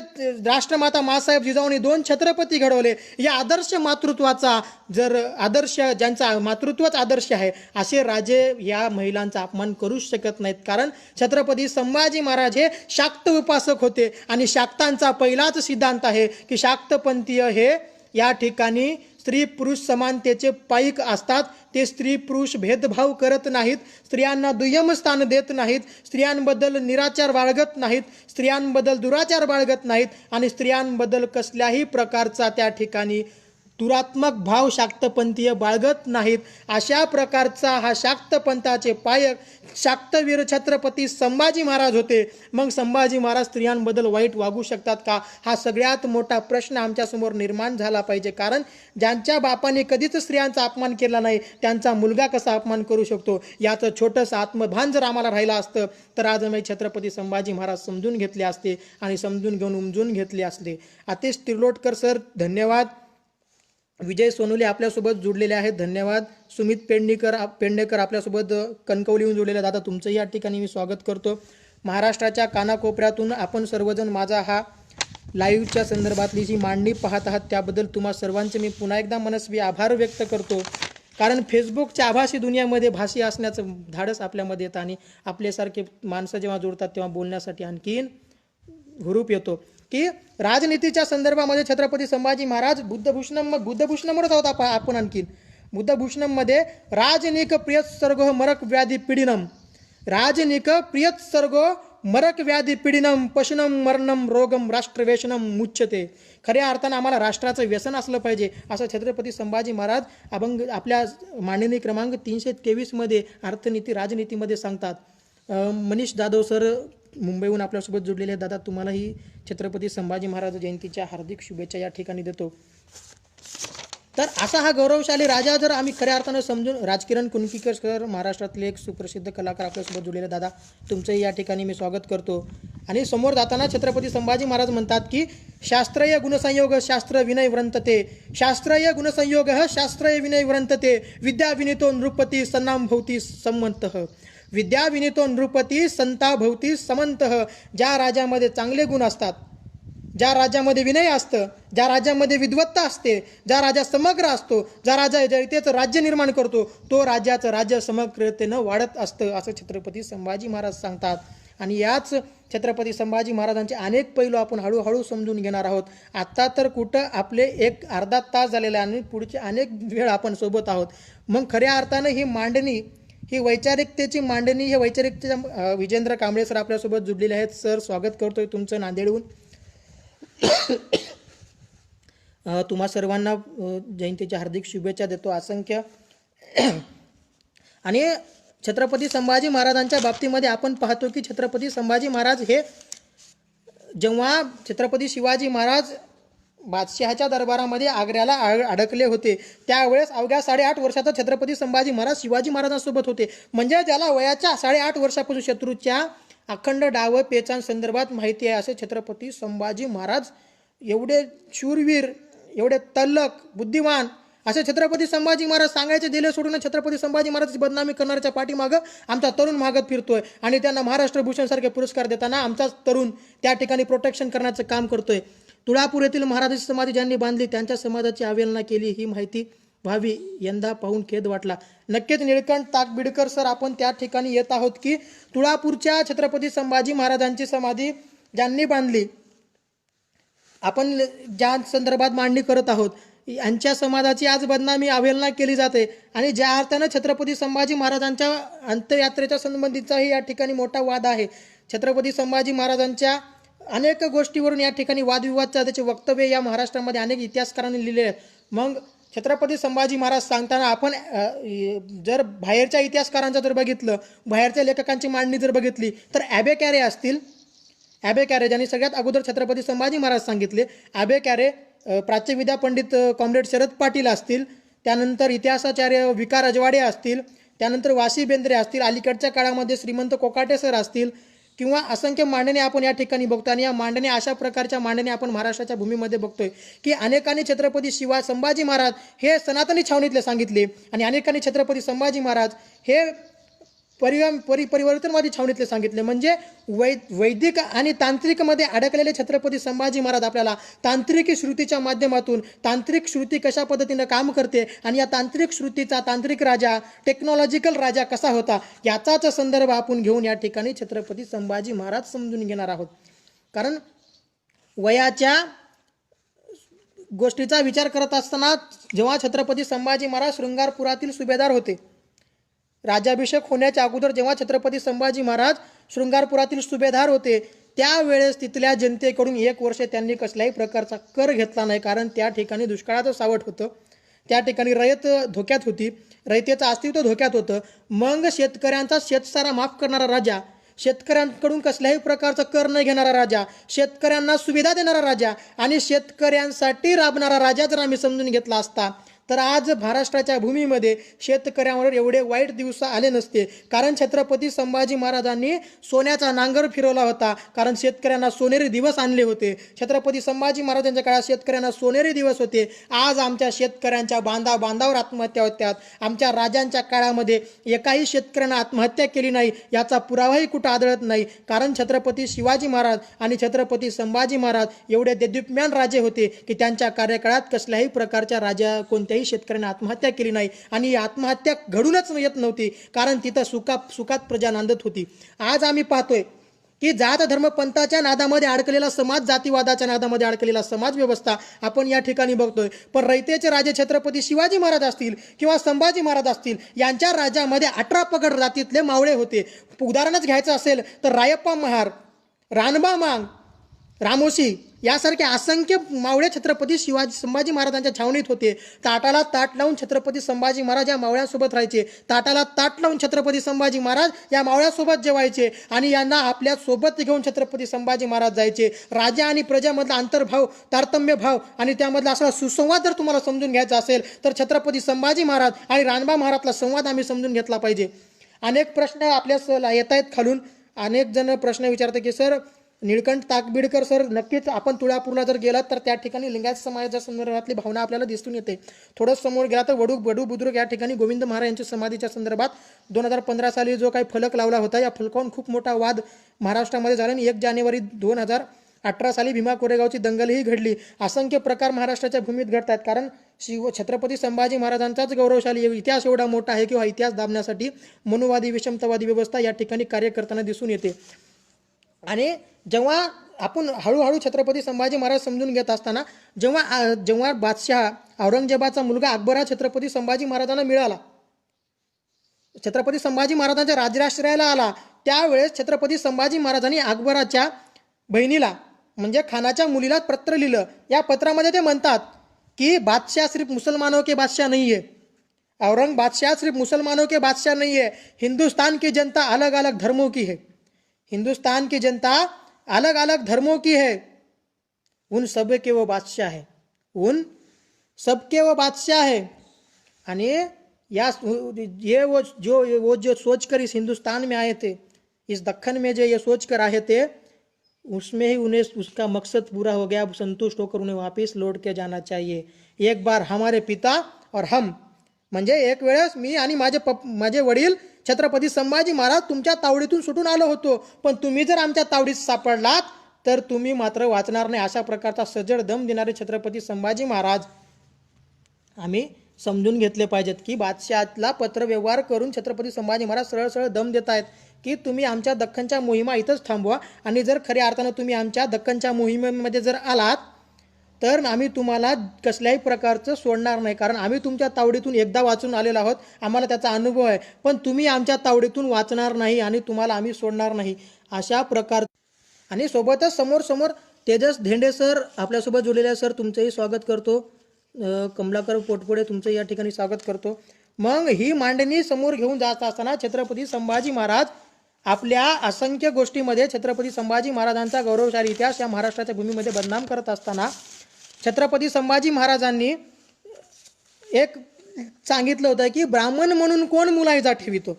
राष्ट्रमाता माँसाहेब जिजाऊंनी 2 छत्रपती घडवले, या आदर्श मातृत्वाचा जर आदर्श, ज्यांचा मातृत्वच आदर्श आहे, असे राजे या महिलांचा अपमान करूच शकत नाहीत. कारण छत्रपती संभाजी महाराज हे शाक्त उपासक होते आणि शाक्तांचा पहिलाच सिद्धांत आहे की शाक्तपंथीय हे या ठिकाणी स्त्री पुरुष समानतेचे पाईक असतात. ते स्त्री पुरुष भेदभाव करत नाहीत, स्त्रियांना दुय्यम स्थान देत नाहीत, स्त्रियांबद्दल निराचार बाळगत नाहीत, स्त्रियांबद्दल दुराचार बाळगत नाहीत आणि स्त्रियांबद्दल कसल्याही प्रकारचा त्या ठिकाणी दुरात्मक भाव शाक्तपंथीय बाळगत नाहीत. अशा प्रकारचा हा शाक्तपंथाचे पायक शाक्तवीर छत्रपती संभाजी महाराज होते. मग संभाजी महाराज स्त्रियांबद्दल वाईट वागू शकतात का, हा सगळ्यात मोठा प्रश्न आमच्यासमोर निर्माण झाला पाहिजे. कारण ज्यांच्या बापाने कधीच स्त्रियांचा अपमान केला नाही, त्यांचा मुलगा कसा अपमान करू शकतो, याचं छोटंसं आत्मभान जर आम्हाला राहिलं असतं तर आज आम्ही छत्रपती संभाजी महाराज समजून घेतले असते आणि समजून घेऊन उमजून घेतले असते. आतिश तिर्लोटकर सर धन्यवाद. विजय सोनुले आपल्यासोबत जोडलेले आहेत, धन्यवाद. सुमित पेडणेकर आपल्यासोबत कणकवलीहून जोडलेले दादा, तुमचंही या ठिकाणी मी स्वागत करतो. महाराष्ट्राच्या कानाकोपऱ्यातून आपण सर्वजण माझा हा लाईव्हच्या संदर्भातली जी मांडणी पाहत आहात त्याबद्दल तुम्हा सर्वांचे मी पुन्हा एकदा मनस्वी आभार व्यक्त करतो. कारण फेसबुकच्या आभासी दुनियामध्ये भाषी असण्याचं धाडस आपल्यामध्ये येतं आणि आपल्यासारखे माणसं जेव्हा जोडतात तेव्हा बोलण्यासाठी आणखीन हुरूप येतो. की राजनीतीच्या संदर्भामध्ये छत्रपती संभाजी महाराज बुद्धभूषणमच आहोत आपण. आणखीन बुद्धभूषणमध्ये राजनिक प्रियत्सर्गो मरक व्याधी पीडिनम, राजनिक प्रियत्सर्गो मरक व्याधी पीडिनम पशुनम मरणम रोगम राष्ट्रवेशनम मुच्यते. खऱ्या अर्थानं आम्हाला राष्ट्राचं व्यसन असलं पाहिजे असं छत्रपती संभाजी महाराज अभंग आपल्या मांडणी क्रमांक 323 अर्थनीती राजनीतीमध्ये सांगतात. मनीष जाधव सर मुंबईहून आपल्यासोबत जोडलेले आहेत दादा, तुम्हालाही छत्रपती संभाजी महाराज जयंतीच्या हार्दिक शुभेच्छा या ठिकाणी देतो. तर असा हा गौरवशाली राजा जर आम्ही खऱ्या अर्थानं समजून, राजकिरण कुणकेकर सर महाराष्ट्रातले एक सुप्रसिद्ध कलाकार आपल्यासोबत जुळलेले दादा, तुमचंही या ठिकाणी मी स्वागत करतो. आणि समोर जाताना छत्रपती संभाजी महाराज म्हणतात की शास्त्रीय गुणसंयोग शास्त्र विनय व्रंतते, शास्त्रीय गुणसंयोग शास्त्रीय विनय व्रंतते, विद्या विनितो नृपती सन्नाम भवती समंतः, विद्या विनितो नृपती संता भवती समंतः. ज्या राजामध्ये चांगले गुण असतात, ज्या राज्यामध्ये विनय असतं, ज्या राज्यामध्ये विद्वत्ता असते, ज्या राजा समग्र असतो, ज्या राजा जनतेचं राज्य निर्माण करतो, तो राज्याचं राज्य समग्रतेनं वाढत असतं, असं छत्रपती संभाजी महाराज सांगतात. आणि याच छत्रपती संभाजी महाराजांचे अनेक पैलू आपण हळूहळू समजून घेणार आहोत. आता तर कुठं आपले एक अर्धा तास झालेला आहे आणि पुढचे अनेक वेळ आपण सोबत आहोत. मग खऱ्या अर्थानं ही मांडणी, ही वैचारिकतेची मांडणी, हे वैचारिकतेच्या विजेंद्र कांबळे सर आपल्यासोबत जुडलेले आहेत. सर, स्वागत करतोय तुमचं नांदेडहून. तुम्हा सर्वांना जयंतीच्या हार्दिक शुभेच्छा देतो असंख्य. आणि छत्रपती संभाजी महाराजांच्या बाबतीमध्ये आपण पाहतो की छत्रपती संभाजी महाराज हे, जेव्हा छत्रपती शिवाजी महाराज बादशहाच्या दरबारामध्ये आग्र्याला अडकले होते, त्यावेळेस अवघ्या 8.5 वर्षाचा छत्रपती संभाजी महाराज शिवाजी महाराजांसोबत होते. म्हणजे ज्याला वयाच्या 8.5 वर्षापासून शत्रूच्या अखंड डाव पेचां संदर्भात माहिती आहे, असे छत्रपती संभाजी महाराज एवढे शूरवीर, एवढे तल्लक, बुद्धिमान असे छत्रपती संभाजी महाराज सांगायचे दिले सोडून छत्रपती संभाजी महाराजांची बदनामी करणाऱ्याच्या पाठीमागं आमचा तरुण मागत फिरतोय. आणि त्यांना महाराष्ट्र भूषणसारखे पुरस्कार देताना आमचाच तरुण त्या ठिकाणी प्रोटेक्शन करण्याचं काम करतोय. तुळापूर येथील महाराजांची समाधी ज्यांनी बांधली त्यांच्या समाजाची अवहेलना केली, ही माहिती व्हावी, यंदा पाहून खेद वाटला. नक्कीच निळकंठ ताकबिडकर सर, आपण त्या ठिकाणी येत आहोत की तुळापूरच्या छत्रपती संभाजी महाराजांची समाधी ज्यांनी बांधली, आपण ज्या संदर्भात मांडणी करत आहोत, यांच्या समाजाची आज बदनामी, अवहेलना केली जाते. आणि ज्या अर्थानं छत्रपती संभाजी महाराजांच्या अंत्ययात्रेच्या संबंधीचाही या ठिकाणी मोठा वाद आहे. छत्रपती संभाजी महाराजांच्या अनेक गोष्टीवरून या ठिकाणी वादविवाद, त्याचे वक्तव्य या महाराष्ट्रामध्ये अनेक इतिहासकारांनी लिहिले आहेत. मग छत्रपती संभाजी महाराज सांगताना आपण जर बाहेरच्या इतिहासकारांचं जर बघितलं, बाहेरच्या लेखकांची मांडणी जर बघितली, तर ॲबे कॅरे असतील, ॲबे कॅरे ज्यांनी सगळ्यात अगोदर छत्रपती संभाजी महाराज सांगितले, ॲबे कॅरे, प्राच्यविद्या पंडित कॉम्रेड शरद पाटील असतील, त्यानंतर इतिहासाचार्य विकार अजवाडे असतील, त्यानंतर वासी बेंद्रे असतील, अलीकडच्या काळामध्ये श्रीमंत कोकाटे सर असतील, किंवा असंख्य मांडणी आपण या ठिकाणी बघतो. आणि या मांडणी, अशा प्रकारच्या मांडणी आपण महाराष्ट्राच्या भूमीमध्ये बघतोय की अनेकांनी छत्रपती संभाजी महाराज हे सनातनी छावणीतले सांगितले आणि अनेकांनी छत्रपती संभाजी महाराज हे परिवर्तनवादी छावणीतले सांगितले. म्हणजे वैदिक आणि तांत्रिकमध्ये अडकलेले छत्रपती संभाजी महाराज आपल्याला तांत्रिक श्रुतीच्या माध्यमातून, तांत्रिक श्रुती कशा पद्धतीनं काम करते आणि या तांत्रिक श्रुतीचा तांत्रिक राजा, टेक्नॉलॉजिकल राजा कसा होता, याचाच संदर्भ आपण घेऊन या ठिकाणी छत्रपती संभाजी महाराज समजून घेणार आहोत. कारण वयाच्या गोष्टीचा विचार करत असताना जेव्हा छत्रपती संभाजी महाराज शृंगारपुरातील सुभेदार होते, राज्याभिषेक होण्याच्या अगोदर जेव्हा छत्रपती संभाजी महाराज शृंगारपुरातील सुभेदार होते, त्यावेळेस तिथल्या जनतेकडून 1 वर्ष त्यांनी कसल्याही प्रकारचा कर घेतला नाही. कारण त्या ठिकाणी दुष्काळाचं सावट होतं, त्या ठिकाणी रयत धोक्यात होती, रयतेचं अस्तित्व धोक्यात होतं. मग शेतकऱ्यांचा शेतसारा माफ करणारा राजा, शेतकऱ्यांकडून कसल्याही प्रकारचा कर न घेणारा राजा, शेतकऱ्यांना सुविधा देणारा राजा आणि शेतकऱ्यांसाठी राबणारा राजा जर आम्ही समजून घेतला असता, तर आज महाराष्ट्राच्या भूमीमध्ये शेतकऱ्यांवर एवढे वाईट दिवस आले नसते. कारण छत्रपती संभाजी महाराजांनी सोन्याचा नांगर फिरवला होता, कारण शेतकऱ्यांना सोनेरी दिवस आणले होते. छत्रपती संभाजी महाराजांच्या काळात शेतकऱ्यांना सोनेरी दिवस होते. आज आमच्या शेतकऱ्यांच्या बांधावर आत्महत्या होत्यात. आमच्या राजांच्या काळामध्ये एकाही शेतकऱ्यांना आत्महत्या केली नाही, याचा पुरावाही कुठं आढळत नाही. कारण छत्रपती शिवाजी महाराज आणि छत्रपती संभाजी महाराज एवढे देदीप्यमान राजे होते की त्यांच्या कार्यकाळात कसल्याही प्रकारच्या राजा कोणत्याही शेतकऱ्यांना आत्महत्या केली नाही. आणि आत्महत्या घडूनच येत नव्हती, कारण तिथं सुखात प्रजा नांदत होती. आज आम्ही पाहतोय की जात धर्म पंथाच्या नादामध्ये अडकलेला समाज, जातीवादाच्या नादामध्ये अडकलेला समाज व्यवस्था आपण या ठिकाणी बघतोय. पण रयतेचे राजे छत्रपती शिवाजी महाराज असतील किंवा संभाजी महाराज असतील, यांच्या राज्यामध्ये 18 पगड जातीतले मावळे होते. उदाहरणच घ्यायचं असेल तर रायप्पा महार, रानबा मांग, रामोशी यासारखे असंख्य मावळे छत्रपती संभाजी महाराजांच्या छावणीत होते. ताटाला ताट लावून छत्रपती संभाजी महाराज या मावळ्यांसोबत राहायचे. ताटाला ताट लावून छत्रपती संभाजी महाराज या मावळ्यासोबत जेवायचे आणि यांना आपल्या सोबत घेऊन छत्रपती संभाजी महाराज जायचे. राजा आणि प्रजेमधला आंतरभाव, तारतम्य भाव आणि त्यामधला असा सुसंवाद जर तुम्हाला समजून घ्यायचा असेल तर छत्रपती संभाजी महाराज आणि रानबा महाराजला संवाद आम्ही समजून घेतला पाहिजे. अनेक प्रश्न आपल्या येत आहेत खालून. अनेक जण प्रश्न विचारतात की सर निळकंठ ताकबीडकर सर, नक्कीच आपण तुळापूरला जर गेलात तर त्या ठिकाणी लिंगायत समाजाच्या संदर्भातली भावना आपल्याला दिसून येते. थोडं समोर गेला तर बडू बुद्रुक या ठिकाणी गोविंद महाराज यांच्या समाधीच्या संदर्भात 2015 साली जो काही फलक लावला होता, या फलकावरून खूप मोठा वाद महाराष्ट्रामध्ये झाला आणि 1 जानेवारी 2018 साली भीमा कोरेगावची दंगलही घडली. असंख्य प्रकार महाराष्ट्राच्या भूमीत घडतात कारण छत्रपती संभाजी महाराजांचाच गौरवशाली इतिहास एवढा मोठा आहे किंवा इतिहास दाबण्यासाठी मनुवादी विषमतावादी व्यवस्था या ठिकाणी कार्य करताना दिसून येते. आणि जेव्हा आपण हळूहळू छत्रपती संभाजी महाराज समजून घेत असताना जेव्हा बादशाह औरंगजेबाचा मुलगा अकबर हा छत्रपती संभाजी महाराजांना मिळाला, छत्रपती संभाजी महाराजांच्या राजराश्रयाला आला, त्यावेळेस छत्रपती संभाजी महाराजांनी अकबराच्या बहिणीला म्हणजे खानाच्या मुलीला पत्र लिहिलं. या पत्रामध्ये ते म्हणतात कि बादशाह सिर्फ मुसलमानों के बादशाह नहीं है, औरंग बादशाह सिर्फ मुसलमानों के बादशाह नहीं है, हिंदुस्तान की जनता अलग अलग धर्मों की है, हिंदुस्तान की जनता अलग अलग धर्मों की है, उन सब के वो बादशाह है, उन सबके वो बादशाह है. आणि ये वो जो सोचकर इस हिंदुस्तान में आए थे, इस दक्कन में जो ये सोचकर आए थे, उसमें ही उन्हें उसका मकसद पूरा हो गया. अब संतुष्ट होकर उन्हें वापस लौट के जाना चाहिए. एक बार हमारे पिता और हम, म्हणजे एक वेळेस मी आणि माझे वडील छत्रपती संभाजी महाराज तुमच्या तावडीतून सुटून आलो होतो, पण तुम्ही जर आमच्या तावडीत सापडलात तर तुम्ही मात्र वाचणार नाही. अशा प्रकारचा सजड दम देणारे छत्रपती संभाजी महाराज आम्ही समजून घेतले पाहिजेत की बादशाहला पत्र व्यवहार करून छत्रपती संभाजी महाराज सरळ सरळ दम देत आहेत की तुम्ही आमच्या दख्खनच्या मोहिमा इथंच थांबवा आणि जर खऱ्या अर्थानं तुम्ही आमच्या दख्खनच्या मोहिमेमध्ये जर आलात तर आम्ही तुम्हाला कसल्याही प्रकारचं सोडणार नाही, कारण आम्ही तुमच्या तावडीतून एकदा वाचून आलेलो आहोत, आम्हाला त्याचा अनुभव आहे, पण तुम्ही आमच्या तावडीतून वाचणार नाही आणि तुम्हाला आम्ही सोडणार नाही. अशा प्रकार. आणि सोबतच समोर तेजस धेंडे सर आपल्यासोबत जोडलेले सर, तुमचंही स्वागत करतो. कमलाकर पोटपुडे तुमचं या ठिकाणी स्वागत करतो. मग ही मांडणी समोर घेऊन जात असताना छत्रपती संभाजी महाराज आपल्या असंख्य गोष्टीमध्ये छत्रपती संभाजी महाराजांचा गौरवशाली इतिहास या महाराष्ट्राच्या भूमीमध्ये बदनाम करत असताना छत्रपती संभाजी महाराजांनी एक सांगितलं होतं की ब्राह्मण म्हणून कोण मुलायजा ठेवितो,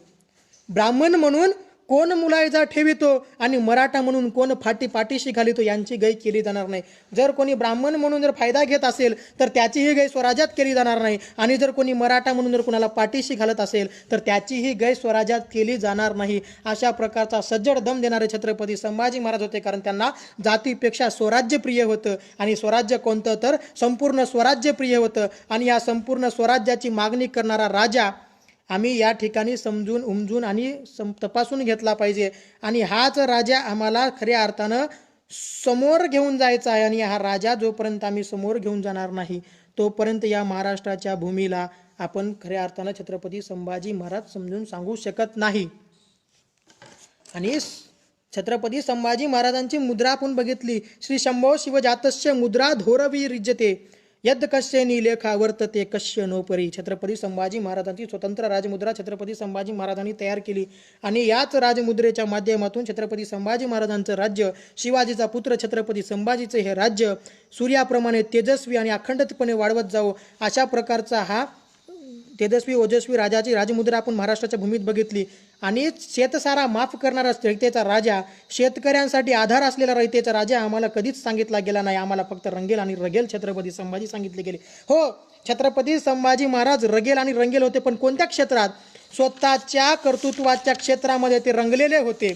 ब्राह्मण म्हणून कोण मुलायजा ठेवितो आणि मराठा म्हणून कोण पाठीशी घालितो यांची गय केली जाणार नाही. जर कोणी ब्राह्मण म्हणून जर फायदा घेत असेल तर त्याचीही गय स्वराज्यात केली जाणार नाही आणि जर कोणी मराठा म्हणून जर कोणाला पाठीशी घालत असेल तर त्याचीही गय स्वराज्यात केली जाणार नाही. अशा प्रकारचा सज्जड दम देणारे छत्रपती संभाजी महाराज होते, कारण त्यांना जातीपेक्षा स्वराज्य प्रिय होतं आणि स्वराज्य कोणतं तर संपूर्ण स्वराज्य प्रिय होतं. आणि या संपूर्ण स्वराज्याची मागणी करणारा राजा आम्ही या ठिकाणी समजून उमजून आणि तपासून घेतला पाहिजे. आणि हाच राजा आम्हाला खऱ्या अर्थानं समोर घेऊन जायचा आहे. आणि हा राजा जोपर्यंत आम्ही समोर घेऊन जाणार नाही तोपर्यंत या महाराष्ट्राच्या भूमीला आपण खऱ्या अर्थानं छत्रपती संभाजी महाराज समजून सांगू शकत नाही. आणि छत्रपती संभाजी महाराजांची मुद्रा आपण बघितली, श्री शंभो शिवजातस्य मुद्रा धोरवीर्यते यद कश्य निलेखा वर्तते कश्य नोपरी. छत्रपती संभाजी महाराजांची स्वतंत्र राजमुद्रा छत्रपती संभाजी महाराजांनी तयार केली आणि याच राजमुद्रेच्या माध्यमातून छत्रपती संभाजी महाराजांचं राज्य, शिवाजीचा पुत्र छत्रपती संभाजीचं हे राज्य सूर्याप्रमाणे तेजस्वी आणि अखंडितपणे वाढवत जावं, अशा प्रकारचा हा तेजस्वी ओजस्वी राजाची राजमुद्रा आपण महाराष्ट्राच्या भूमीत बघितली. आणि शेतसारा माफ करणारा रयतेचा राजा, शेतकऱ्यांसाठी आधार असलेला रयतेचा राजा आम्हाला कधीच सांगितला गेला नाही. आम्हाला फक्त रंगेल आणि रगेल छत्रपती संभाजी सांगितले गेले. हो, छत्रपती संभाजी महाराज रगेल आणि रंगेल होते, पण कोणत्या क्षेत्रात? स्वतःच्या कर्तृत्वाच्या क्षेत्रामध्ये ते रंगलेले होते,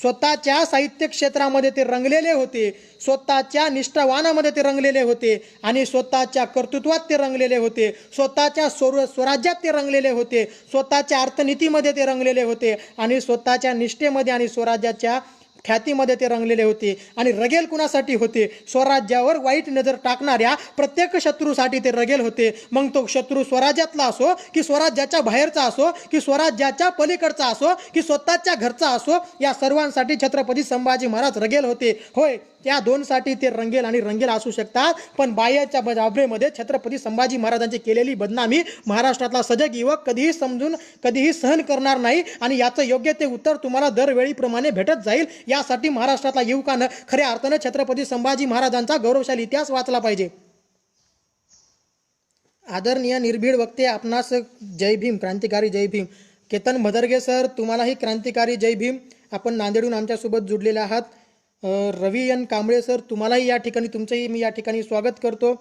स्वतःच्या साहित्य क्षेत्रामध्ये ते रंगलेले होते, स्वतःच्या निष्ठावानामध्ये ते रंगलेले होते आणि स्वतःच्या कर्तृत्वात ते रंगलेले होते, स्वतःच्या स्वराज्यात ते रंगलेले होते, स्वतःच्या अर्थनीतीमध्ये ते रंगलेले होते आणि स्वतःच्या निष्ठेमध्ये आणि स्वराज्याच्या ख्यातीमध्ये ते रंगलेले होते आणि रगेल कुणासाठी होते? स्वराज्यावर वाईट नजर टाकणाऱ्या प्रत्येक शत्रूसाठी ते रगेल होते. मग तो शत्रू स्वराज्यातला असो की स्वराज्याच्या बाहेरचा असो की स्वराज्याच्या पलीकडचा असो की स्वतःच्या घरचा असो, या सर्वांसाठी छत्रपती संभाजी महाराज रगेल होते. होय, त्या दोनसाठी ते रंगेल आणि रंगेल असू शकतात, पण बाह्याच्या बाबरेमध्ये छत्रपती संभाजी महाराजांची केलेली बदनामी महाराष्ट्रातला सजग युवक कधीही समजून कधीही सहन करणार नाही आणि याचं योग्य ते उत्तर तुम्हाला दरवेळीप्रमाणे भेटत जाईल. यासाठी महाराष्ट्रातल्या युवकानं खऱ्या अर्थानं छत्रपती संभाजी महाराजांचा गौरवशाली इतिहास वाचला पाहिजे. आदरणीय निर्भीड वक्ते आपणास जय भीम, क्रांतिकारी जय भीम. केतन भदरगे सर, तुम्हालाही क्रांतिकारी जय भीम. आपण नांदेडहून आमच्यासोबत जुडलेले आहात. रवी एन कांबळे सर, तुम्हालाही या ठिकाणी तुमचंही मी या ठिकाणी स्वागत करतो.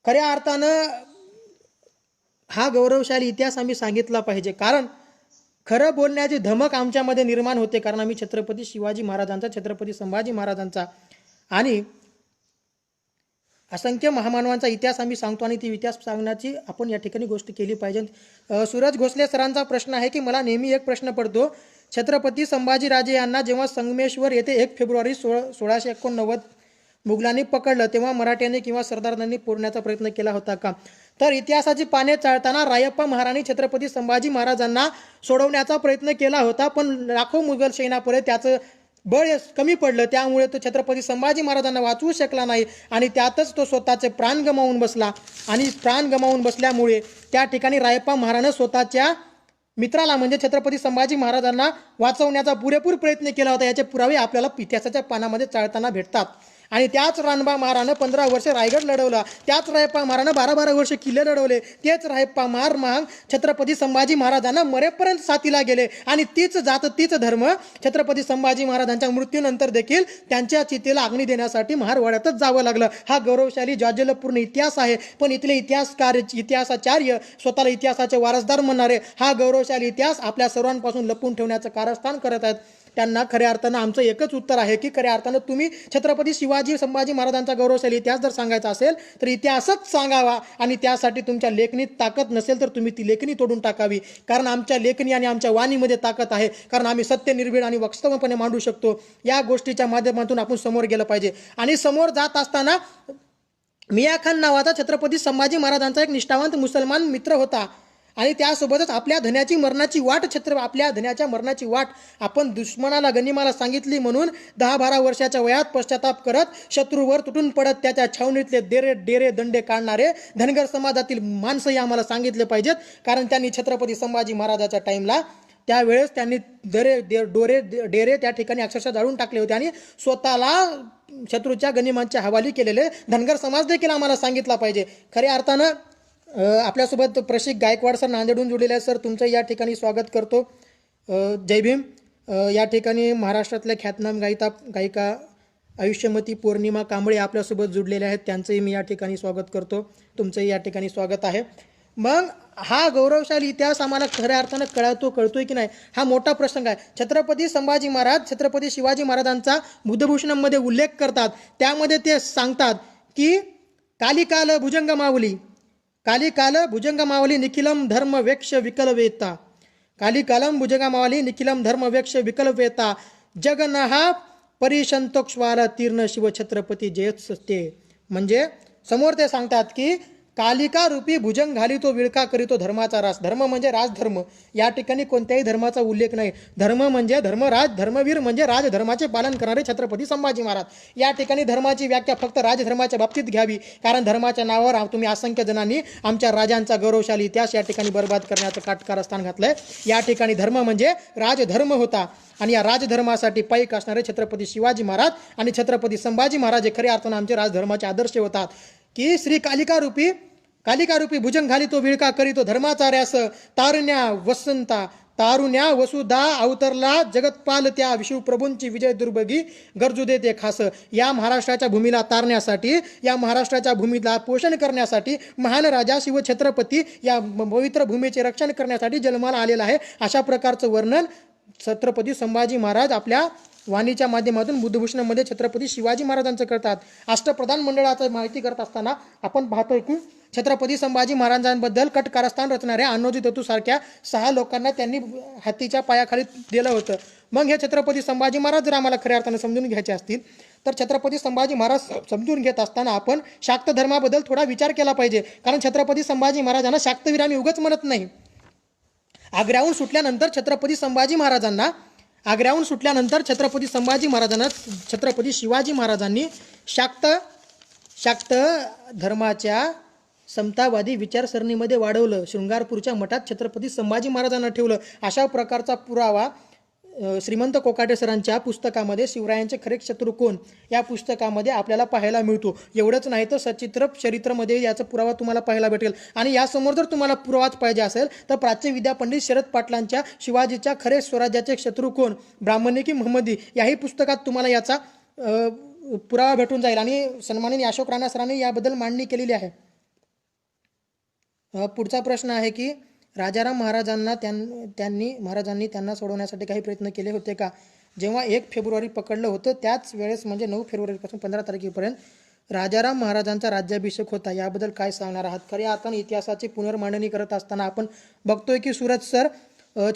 खऱ्या अर्थानं हा गौरवशाली इतिहास आम्ही सांगितला पाहिजे, कारण खरं बोलण्याची धमक आमच्यामध्ये निर्माण होते, कारण आम्ही छत्रपती शिवाजी महाराजांचा, छत्रपती संभाजी महाराजांचा आणि असंख्य महामानवांचा इतिहास आम्ही सांगतो आणि ती इतिहास सांगण्याची आपण या ठिकाणी गोष्ट केली पाहिजे. सूरज घोसले सरांचा प्रश्न आहे की मला नेहमी एक प्रश्न पडतो, छत्रपती संभाजीराजे यांना जेव्हा संगमेश्वर येथे 1 फेब्रुवारी 1689 मुघलांनी पकडलं, तेव्हा मराठ्यांनी किंवा सरदारांनी पोरण्याचा प्रयत्न केला होता का? तर इतिहासाची पाने चाळताना रायप्पा महाराणी छत्रपती संभाजी महाराजांना सोडवण्याचा प्रयत्न केला होता, पण लाखो मुघल सैन्यापुढे त्याचं बळ कमी पडलं, त्यामुळे तो छत्रपती संभाजी महाराजांना वाचवू शकला नाही आणि त्यातच तो स्वतःचे प्राण गमावून बसला. आणि प्राण गमावून बसल्यामुळे त्या ठिकाणी रायप्पा महाराणं स्वतःच्या मित्राला म्हणजे छत्रपती संभाजी महाराजांना वाचवण्याचा पुरेपूर प्रयत्न केला होता. याचे पुरावे आपल्याला इतिहासाच्या पानामध्ये चाळताना भेटतात. आणि त्याच रानबा महारानं 15 वर्ष रायगड लढवला, त्याच रायप्पा महारानं 12 वर्ष किल्ले लढवले, तेच रायप्पा महार छत्रपती संभाजी महाराजांना मरेपर्यंत साथीला गेले आणि तीच जात तीच धर्म छत्रपती संभाजी महाराजांच्या मृत्यूनंतर देखील त्यांच्या चितेला अग्नी देण्यासाठी महारवाड्यातच जावं लागलं. हा गौरवशाली जाज्वल्यपूर्ण इतिहास आहे, पण इथले इतिहासाचार्य स्वतःला इतिहासाचे वारसदार म्हणणारे हा गौरवशाली इतिहास आपल्या सर्वांपासून लपवून ठेवण्याचं कारस्थान करत आहेत. त्यांना खऱ्या अर्थानं आमचं एकच उत्तर आहे की खऱ्या अर्थानं तुम्ही छत्रपती शिवाजी संभाजी महाराजांचा गौरवशाली इतिहास जर सांगायचा असेल तर इतिहासच सांगावा आणि त्यासाठी तुमच्या लेखणीत ताकद नसेल तर तुम्ही ती लेखणी तोडून टाकावी, कारण आमच्या लेखणी आणि आमच्या वाणीमध्ये ताकद आहे, कारण आम्ही सत्य, निर्भीड आणि वक्तव्यपणे मांडू शकतो. या गोष्टीच्या माध्यमातून आपण समोर गेलं पाहिजे. आणि समोर जात असताना मिया खान नावाचा छत्रपती संभाजी महाराजांचा एक निष्ठावंत मुसलमान मित्र होता आणि त्यासोबतच आपल्या धन्याच्या मरणाची वाट आपण दुश्मनाला गनिमाला सांगितली म्हणून 10-12 वर्षाच्या वयात पश्चाताप करत शत्रूवर तुटून पडत त्याच्या छावणीतले डेरे दंडे काढणारे धनगर समाजातील माणसंही आम्हाला सांगितले पाहिजेत, कारण त्यांनी छत्रपती संभाजी महाराजाच्या टाईमला त्यावेळेस त्यांनी डेरे त्या ठिकाणी अक्षरशः जाळून टाकले होते आणि स्वतःला शत्रूच्या गनिमांच्या हवाली केलेले धनगर समाज देखील आम्हाला सांगितला पाहिजे. खऱ्या अर्थानं आपल्यासोबत प्रशिक गायकवाड सर नांदेडहून जुळलेले आहेत. सर, तुमचं या ठिकाणी स्वागत करतो. जय भीम. या ठिकाणी महाराष्ट्रातल्या ख्यातनाम गायिका आयुष्यमती पौर्णिमा कांबळे आपल्यासोबत जुडलेल्या आहेत, त्यांचंही मी या ठिकाणी स्वागत करतो. तुमचंही या ठिकाणी स्वागत आहे. मग हा गौरवशाली इतिहास आम्हाला खऱ्या अर्थानं कळतोय की नाही, हा मोठा प्रसंग आहे. छत्रपती संभाजी महाराज छत्रपती शिवाजी महाराजांचा बुद्धभूषणमध्ये उल्लेख करतात. त्यामध्ये ते सांगतात की कालिकाल भुजंगमावली निखिलम धर्म वेक्ष विकलवेता, कालिकालम भुजंगमावली निखिलम धर्म वेक्ष विकलवेता, जगनहा परिशंतोक्ष्वाला तीर्ण शिव छत्रपती जयत्सते. म्हणजे समोर ते सांगतात की कालिका रूपी भुजंग घालितो विळखा करीतो धर्माचा रास. धर्म म्हणजे राजधर्म, या ठिकाणी कोणत्याही धर्माचा उल्लेख नाही. धर्म म्हणजे धर्मराज, धर्मवीर म्हणजे राजधर्माचे पालन करणारे छत्रपती संभाजी महाराज. या ठिकाणी धर्माची व्याख्या फक्त राजधर्माच्या बाबतीत घ्यावी, कारण धर्माच्या नावावर तुम्ही असंख्य जणांनी आमच्या राजांचा गौरवशाली इतिहास या ठिकाणी बर्बाद करण्याचं कारस्थान घातलंय. या ठिकाणी धर्म म्हणजे राजधर्म होता आणि या राजधर्मासाठी पाईक असणारे छत्रपती शिवाजी महाराज आणि छत्रपती संभाजी महाराज हे खऱ्या अर्थानं आमचे राजधर्माचे आदर्श होतात. की श्री कालिका रूपी भुजंग घालितो विळका करीतो धर्माचा रॅस, तारुण्या वसुधा अवतरला जगतपाल त्या विष्णुप्रभूंची विजय दुर्भगी गरजू देते खास. या महाराष्ट्राच्या भूमीला तारण्यासाठी, या महाराष्ट्राच्या भूमीला पोषण करण्यासाठी महान राजा शिवछत्रपती या पवित्र भूमीचे रक्षण करण्यासाठी जन्माला आलेला आहे. अशा प्रकारचं वर्णन छत्रपती संभाजी महाराज आपल्या वाणीच्या माध्यमातून बुद्धभूषणामध्ये छत्रपती शिवाजी महाराजांचं करतात. अष्टप्रधान मंडळाचं माहिती करत असताना आपण पाहतोय की छत्रपती संभाजी महाराजांबद्दल कट कारस्थान रचणाऱ्या अण्णोजी दत्तू सारख्या 6 लोकांना त्यांनी हातीच्या पायाखाली दिलं होतं. मग हे छत्रपती संभाजी महाराज जर आम्हाला खऱ्या अर्थानं समजून घ्यायचे असतील तर छत्रपती संभाजी महाराज समजून घेत असताना आपण शाक्त धर्माबद्दल थोडा विचार केला पाहिजे. कारण छत्रपती संभाजी महाराजांना शाक्तवीर आम्ही उगाच म्हणत नाही. आग्र्याहून सुटल्यानंतर छत्रपती संभाजी महाराजांना छत्रपती शिवाजी महाराजांनी शाक्त धर्माच्या समतावादी विचारसरणीमध्ये वाढवलं. शृंगारपूरच्या मठात छत्रपती संभाजी महाराजांना ठेवलं. अशा प्रकारचा पुरावा श्रीमंत कोकाटे सरांच्या पुस्तकामध्ये शिवरायांचे खरे शत्रू कोण या पुस्तकामध्ये आपल्याला पाहायला मिळतो. एवढंच नाही तर सचित्र चरित्रमध्ये याचा पुरावा तुम्हाला पाहायला भेटेल. आणि यासमोर जर तुम्हाला पुरावाच पाहिजे असेल तर प्राच्य विद्यापंडित शरद पाटलांच्या शिवाजीच्या खरे स्वराज्याचे शत्रू कोण ब्राह्मणी की महम्मदी याही पुस्तकात तुम्हाला याचा पुरावा भेटून जाईल. आणि सन्माननीय अशोक राणा सरांनी याबद्दल मांडणी केलेली आहे. पुढचा प्रश्न आहे की राजाराम महाराजांनी त्यांना सोडवण्यासाठी काही प्रयत्न केले होते का? जेव्हा 1 फेब्रुवारी पकडलं होतं त्याच वेळेस म्हणजे 9 फेब्रुवारीपासून 15 तारखेपर्यंत राजाराम महाराजांचा राज्याभिषेक होता. याबद्दल काय सांगणार आहात? खऱ्या अर्थाने इतिहासाची पुनर्मांडणी करत असताना आपण बघतोय की सूरज सर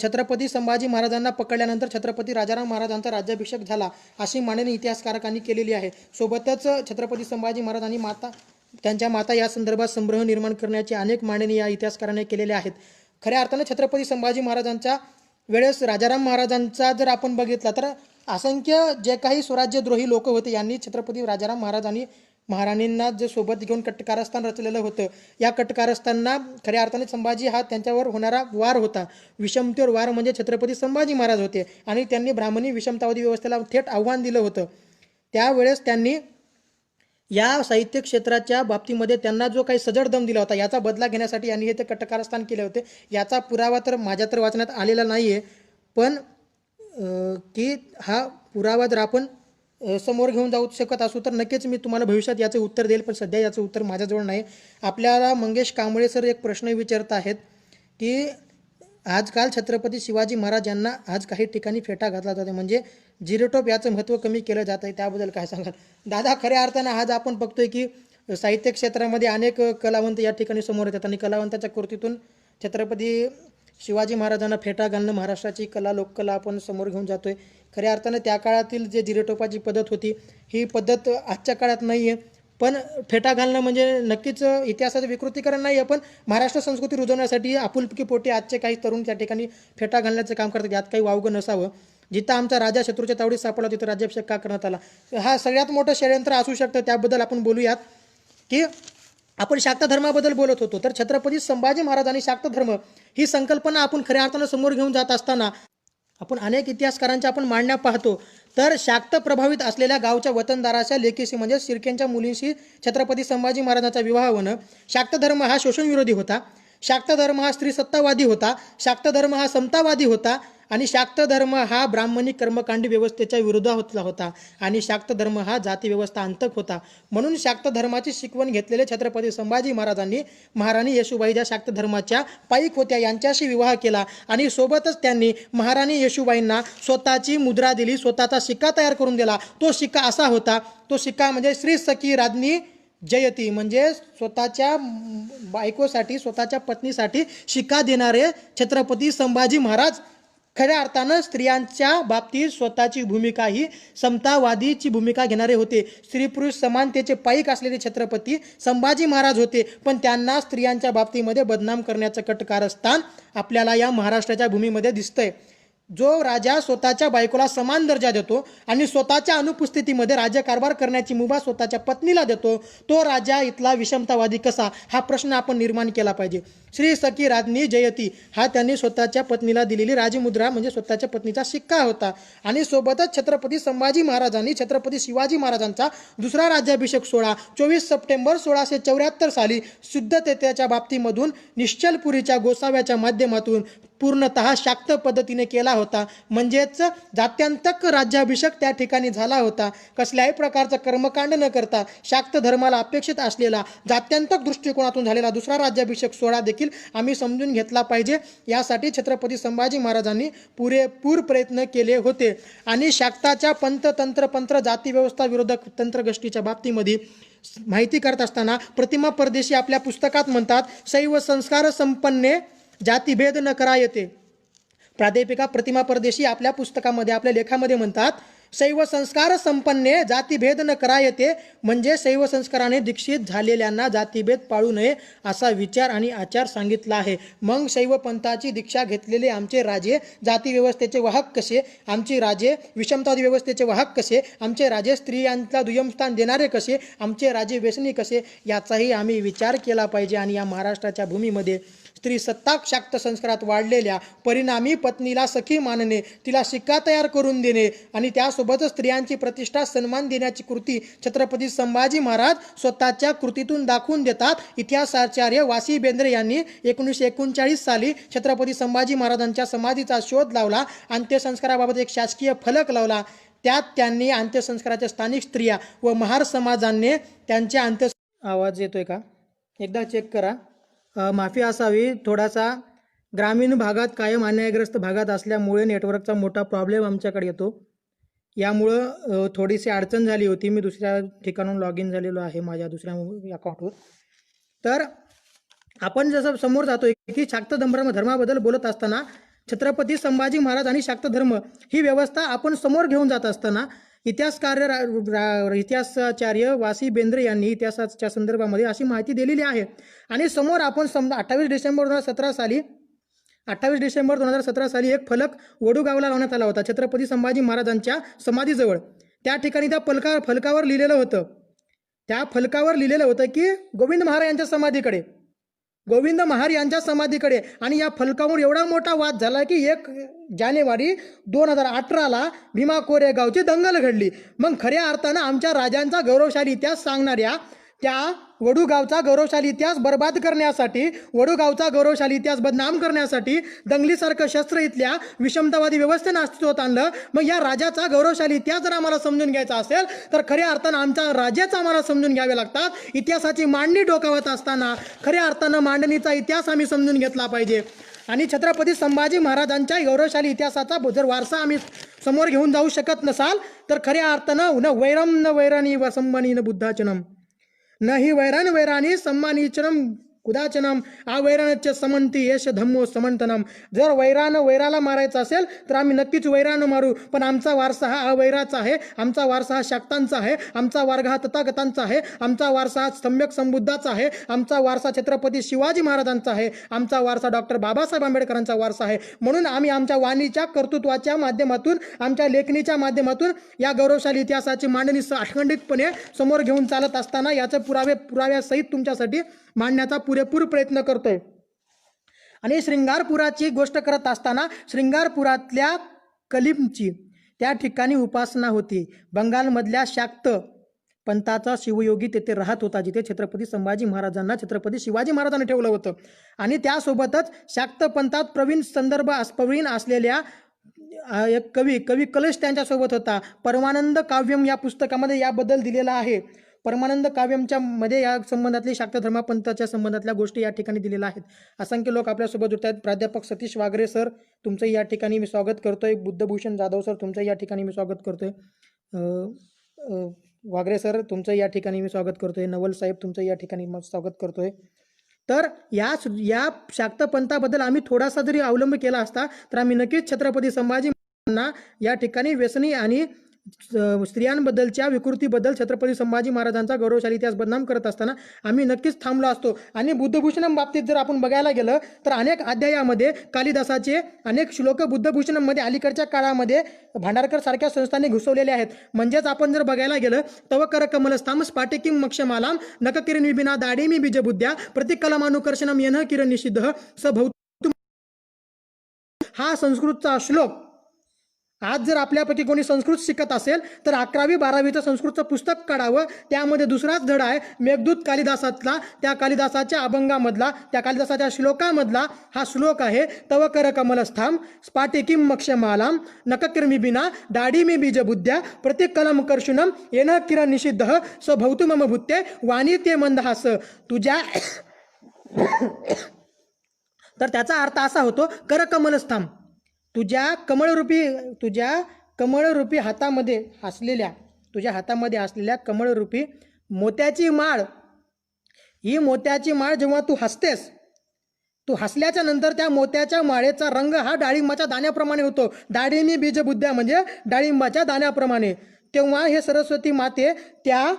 छत्रपती संभाजी महाराजांना पकडल्यानंतर छत्रपती राजाराम महाराजांचा राज्याभिषेक झाला अशी मांडणी इतिहासकारांनी केलेली आहे. सोबतच छत्रपती संभाजी महाराज आणि त्यांच्या माता या संदर्भात संभ्रम निर्माण करण्याची अनेक मांडणी या इतिहासकारांनी केलेल्या आहेत. खऱ्या अर्थानं छत्रपती संभाजी महाराजांच्या वेळेस राजाराम महाराजांचा जर आपण बघितला तर असंख्य जे काही स्वराज्यद्रोही लोक होते यांनी छत्रपती राजाराम महाराज आणि महाराणींना जे सोबत घेऊन कटकारस्थान रचलेलं होतं. या कटकारस्थांना खऱ्या अर्थाने संभाजी हा त्यांच्यावर होणारा वार होता. विषमतेवर वार म्हणजे छत्रपती संभाजी महाराज होते आणि त्यांनी ब्राह्मणी विषमतावादी व्यवस्थेला थेट आव्हान दिलं होतं. त्यावेळेस त्यांनी या साहित्य क्षेत्राच्या बाबतीमध्ये त्यांना जो काही सजड दम दिला होता याचा बदला घेण्यासाठी यांनी हे ते कटकारस्थान केले होते. याचा पुरावा तर माझ्या तर वाचण्यात आलेला नाही आहे, पण की हा पुरावा जर आपण समोर घेऊन जाऊ शकत असू तर नक्कीच मी तुम्हाला भविष्यात याचं उत्तर देईल, पण सध्या याचं उत्तर माझ्याजवळ नाही. आपल्याला मंगेश कांबळे सर एक प्रश्न विचारत आहेत की आजकाल छत्रपती शिवाजी महाराज यांना आज काही ठिकाणी फेटा घातला जातो म्हणजे जिरोटोप याचं महत्त्व कमी केलं जात आहे, त्याबद्दल काय सांगाल? दादा, खऱ्या अर्थानं आज आपण बघतोय की साहित्य क्षेत्रामध्ये अनेक कलावंत या ठिकाणी समोर येतात आणि कलावंताच्या कृतीतून छत्रपती शिवाजी महाराजांना फेटा घालणं महाराष्ट्राची कला लोककला आपण समोर घेऊन जातोय. खऱ्या अर्थानं त्या काळातील जे जिरेटोपाची पद्धत होती ही पद्धत आजच्या काळात नाही आहे, पण फेटा घालणं म्हणजे नक्कीच इतिहासाचं विकृतीकरण नाही आहे, पण महाराष्ट्र संस्कृती रुजवण्यासाठी आपुलकीपोटी आजचे काही तरुण त्या ठिकाणी फेटा घालण्याचं काम करतात. यात काही वावगं नसावं. जिथं आमचा राजा शत्रूच्या तावडीत सापडला तिथं राज्याभिषेक का करण्यात आला हा सगळ्यात मोठं षडयंत्र असू शकतं. त्याबद्दल आपण बोलूयात की आपण शाक्त धर्माबद्दल बोलत होतो तर छत्रपती संभाजी महाराज आणि शाक्त धर्म ही संकल्पना आपण खऱ्या अर्थानं समोर घेऊन जात असताना आपण अनेक इतिहासकारांच्या आपण मांडण्या पाहतो तर शाक्त प्रभावित असलेल्या गावच्या वतनदाराच्या लेकीशी म्हणजे शिर्केंच्या मुलींशी छत्रपती संभाजी महाराजांचा विवाह होणं. शाक्त धर्म हा शोषणविरोधी होता. शाक्त धर्म हा स्त्रीसत्तावादी होता. शाक्त धर्म हा समतावादी होता आणि शाक्त धर्म हा ब्राह्मणी कर्मकांडी व्यवस्थेच्या विरोधात होता आणि शाक्त धर्म हा जाती व्यवस्था अंतक होता. म्हणून शाक्त धर्माची शिकवण घेतलेले छत्रपती संभाजी महाराजांनी महाराणी येशूबाई ज्या शाक्त धर्माच्या पाईक होत्या यांच्याशी विवाह केला आणि सोबतच त्यांनी महाराणी येशूबाईंना स्वतःची मुद्रा दिली, स्वतःचा शिक्का तयार करून दिला. तो शिक्का असा होता, तो शिक्का म्हणजे श्री सखी राज्ञी जयती म्हणजे स्वतःच्या बायकोसाठी स्वतःच्या पत्नीसाठी शिक्का देणारे छत्रपती संभाजी महाराज खऱ्या अर्थानं स्त्रियांच्या बाबतीत स्वतःची भूमिका ही समतावादीची भूमिका घेणारे होते. स्त्री पुरुष समानतेचे पाईक असलेले छत्रपती संभाजी महाराज होते, पण त्यांना स्त्रियांच्या बाबतीमध्ये बदनाम करण्याचं कटकारस्थान आपल्याला या महाराष्ट्राच्या भूमीमध्ये दिसतंय. जो राजा स्वतःच्या बायकोला समान दर्जा देतो आणि स्वतःच्या अनुपस्थितीमध्ये राज्यकारभार करण्याची मुभा स्वतःच्या पत्नीला देतो, तो राजा इथला विषमतावादी कसा हा प्रश्न आपण निर्माण केला पाहिजे. श्री सखी राज्ञी जयती हा त्यांनी स्वतःच्या पत्नीला दिलेली राजमुद्रा म्हणजे स्वतःच्या पत्नीचा शिक्का होता. आणि सोबतच छत्रपती संभाजी महाराजांनी छत्रपती शिवाजी महाराजांचा दुसरा राज्याभिषेक सोहळा 24 सप्टेंबर 1674 साली शुद्धतेच्या बाबतीमधून निश्चलपुरीच्या गोसाव्याच्या माध्यमातून पूर्णतः शाक्त पद्धतीने केला होता. म्हणजेच जात्यांतक राज्याभिषेक त्या ठिकाणी झाला होता. कसल्याही प्रकारचं कर्मकांड न करता शाक्त धर्माला अपेक्षित असलेला जात्यांतक दृष्टिकोनातून झालेला दुसरा राज्याभिषेक सोहळा देखील आम्ही समजून घेतला पाहिजे. यासाठी छत्रपती संभाजी महाराजांनी पुरेपूर प्रयत्न केले होते. आणि शाक्ताच्या पंततंत्र जातीव्यवस्था विरोधक तंत्रगष्टीच्या बाबतीमध्ये माहिती करत असताना प्रतिमा परदेशी आपल्या पुस्तकात म्हणतात, शैव संस्कार संपन्ने जातीभेद न करायते. प्राध्यापिका प्रतिमा परदेशी आपल्या पुस्तकामध्ये आपल्या लेखामध्ये म्हणतात, शैव संस्कार संपन्ने जातीभेद न करायते, म्हणजे शैव संस्काराने दीक्षित झालेल्यांना जातीभेद पाळू नये असा विचार आणि आचार सांगितला आहे. मग शैव पंथाची दीक्षा घेतलेले आमचे राजे जाती व्यवस्थेचे वाहक कसे, आमचे राजे विषमतावादी व्यवस्थेचे वाहक कसे, आमचे राजे स्त्रियांना दुय्यम स्थान देणारे कसे, आमचे राजे व्यसनी कसे, याचाही आम्ही विचार केला पाहिजे. आणि या महाराष्ट्राच्या भूमीमध्ये स्त्री सत्ताक शाक्त संस्कारात वाढलेल्या परिणामी पत्नीला सखी मानणे, तिला शिक्का तयार करून देणे आणि त्यासोबतच स्त्रियांची प्रतिष्ठा सन्मान देण्याची कृती छत्रपती संभाजी महाराज स्वतःच्या कृतीतून दाखवून देतात. इतिहासाचार्य वासी बेंद्रे यांनी 1939 साली छत्रपती संभाजी महाराजांच्या समाधीचा शोध लावला. अंत्यसंस्काराबाबत एक शासकीय फलक लावला. त्यात त्यांनी अंत्यसंस्काराच्या स्थानिक स्त्रिया व महार समाजाने त्यांच्या आवाज येतोय का एकदा चेक करा. माफी असावी, थोडासा ग्रामीण भागात कायम अन्यायग्रस्त भागात असल्यामुळे नेटवर्कचा मोठा प्रॉब्लेम आमच्याकडे येतो. यामुळं थोडीशी अडचण झाली होती. मी दुसऱ्या ठिकाणून लॉग इन झालेलो आहे माझ्या दुसऱ्या अकाउंटवर. तर आपण जसं समोर जातोय की शाक्त धर्माबद्दल बोलत असताना छत्रपती संभाजी महाराज आणि शाक्त धर्म ही व्यवस्था आपण समोर घेऊन जात असताना इतिहासाचार्य वासी बेंद्रे यांनी इतिहासाच्या संदर्भामध्ये अशी माहिती दिलेली आहे. आणि समोर आपण 28 डिसेंबर 2017 साली एक फलक वडूगावला लावण्यात आला होता छत्रपती संभाजी महाराजांच्या समाधीजवळ. त्या ठिकाणी त्या फलकावर लिहिलेलं होतं की गोविंद महार यांच्या समाधीकडे. आणि या फलकावर एवढा मोठा वाद झाला की 1 जानेवारी 2018ला भीमा कोरेगावची दंगल घडली. मग खऱ्या अर्थानं आमच्या राजांचा गौरवशाली इतिहास सांगणाऱ्या त्या वडूगावचा गौरवशाली इतिहास बर्बाद करण्यासाठी, वडूगावचा गौरवशाली इतिहास बदनाम करण्यासाठी दंगलीसारखं शस्त्र इथल्या विषमतावादी व्यवस्थेनं अस्तित्वात आणलं. मग या राजाचा गौरवशाली इतिहास जर आम्हाला समजून घ्यायचा असेल तर खऱ्या अर्थानं आमच्या राजाच आम्हाला समजून घ्यावे लागतात. इतिहासाची मांडणी डोकावत असताना खऱ्या अर्थानं मांडणीचा इतिहास आम्ही समजून घेतला पाहिजे. आणि छत्रपती संभाजी महाराजांच्या गौरवशाली इतिहासाचा जर वारसा आम्ही समोर घेऊन जाऊ शकत नसाल तर खऱ्या अर्थानं न वैरम न वैराणी व संमानी न बुद्धाचनम न ही वैरान वैराणी सम्मानीचनम कुदाचनम अवैराणस्य समंती यश धम्मो समंतनम. जर वैराला मारायचं असेल तर आम्ही नक्कीच वैरानं मारू, पण आमचा वारसा हा अवैराचा आहे, आमचा वारसा हा शाक्तांचा आहे, आमचा वर्ग हा तथागतांचा आहे, आमचा वारसा हा सम्यक संबुद्धाचा आहे, आमचा वारसा छत्रपती शिवाजी महाराजांचा आहे, आमचा वारसा डॉक्टर बाबासाहेब आंबेडकरांचा वारसा आहे. म्हणून आम्ही आमच्या वाणीच्या कर्तृत्वाच्या माध्यमातून, आमच्या लेखणीच्या माध्यमातून या गौरवशाली इतिहासाची मांडणी अखंडितपणे समोर घेऊन चालत असताना याचे पुराव्यासहित तुमच्यासाठी मांडण्याचा पुरेपूर प्रयत्न करतोय. आणि श्रृंगारपुराची गोष्ट करत असताना श्रृंगारपुरातल्या कलीमची त्या ठिकाणी उपासना होती. बंगालमधल्या शाक्त पंथाचा शिवयोगी तेथे राहत होता, जिथे छत्रपती संभाजी महाराजांना छत्रपती शिवाजी महाराजांनी ठेवलं होतं. आणि त्यासोबतच शाक्त पंथात प्रवीण असलेल्या एक कवी कलश त्यांच्यासोबत होता. परमानंद काव्यम या पुस्तकामध्ये याबद्दल दिलेला आहे. परमानंद काव्यमच्या मध्ये या संबंधातली शाक्त धर्मपंथाच्या संबंधातल्या गोष्टी या ठिकाणी दिलेल्या आहेत. असंख्य लोक आपल्यासोबत जुळत आहेत. प्राध्यापक सतीश वागरे सर तुमचं या ठिकाणी मी स्वागत करतोय. बुद्धभूषण जाधव सर तुमचं या ठिकाणी मी स्वागत करतोय. वागरे सर तुमचं या ठिकाणी मी स्वागत करतोय. नवल साहेब तुमचं या ठिकाणी मी स्वागत करतोय. तर या शाक्त पंथाबद्दल आम्ही थोडासा जरी अवलंब केला असता तर आम्ही नक्कीच छत्रपती संभाजी महाराजांना या ठिकाणी व्यसनी आणि स्त्रियांबद्दलच्या विकृतीबद्दल छत्रपती संभाजी महाराजांचा गौरवशाली इतिहास बदनाम करत असताना आम्ही नक्कीच थांबलो असतो. आणि बुद्धभूषणम बाबतीत जर आपण बघायला गेलं तर अनेक अध्यायामध्ये कालिदासाचे अनेक श्लोक बुद्धभूषणमध्ये अलीकडच्या काळामध्ये भांडारकर सारख्या संस्थांनी घुसवलेले आहेत. म्हणजेच आपण जर बघायला गेलं तव कर कमलस्थाम स्फाटिकिम मक्षमालाम नक किरण विबिना दाडीमी बीजबुद्ध्या प्रतिकलमानुकर्षणम येन किरण निषिद्ध स भौत, हा संस्कृतचा श्लोक आज जर आपल्यापैकी कोणी संस्कृत शिकत असेल तर 11वी-12वीचं संस्कृतचं पुस्तक काढावं. त्यामध्ये दुसराच धडा आहे मेघदूत कालिदासातला, त्या कालिदासाच्या अभंगामधला, त्या कालिदासाच्या श्लोकामधला हा श्लोक आहे. तव कर कमलस्थाम स्फाटिकिं मक्षमालाम नककिर्मी बिना दाढी मी बीजबुद्ध्या प्रतिकलम कर्षुणम येन किरण निषिद्ध स्वभौतु मम भूत्ते वाणी ते मंदहास. तुझ्या तर त्याचा अर्थ असा होतो करकमलस्थाम, तुझ्या कमळरूपी हातामध्ये असलेल्या कमळरूपी मोत्याची माळ, ही मोत्याची माळ जेव्हा तू हसतेस, तू हसल्याच्या नंतर त्या मोत्याच्या माळेचा रंग हा डाळिंबाच्या दाण्याप्रमाणे होतो. डाळिंबी बीजबुद्ध्या म्हणजे डाळिंबाच्या दाण्याप्रमाणे. तेव्हा हे सरस्वती माते त्या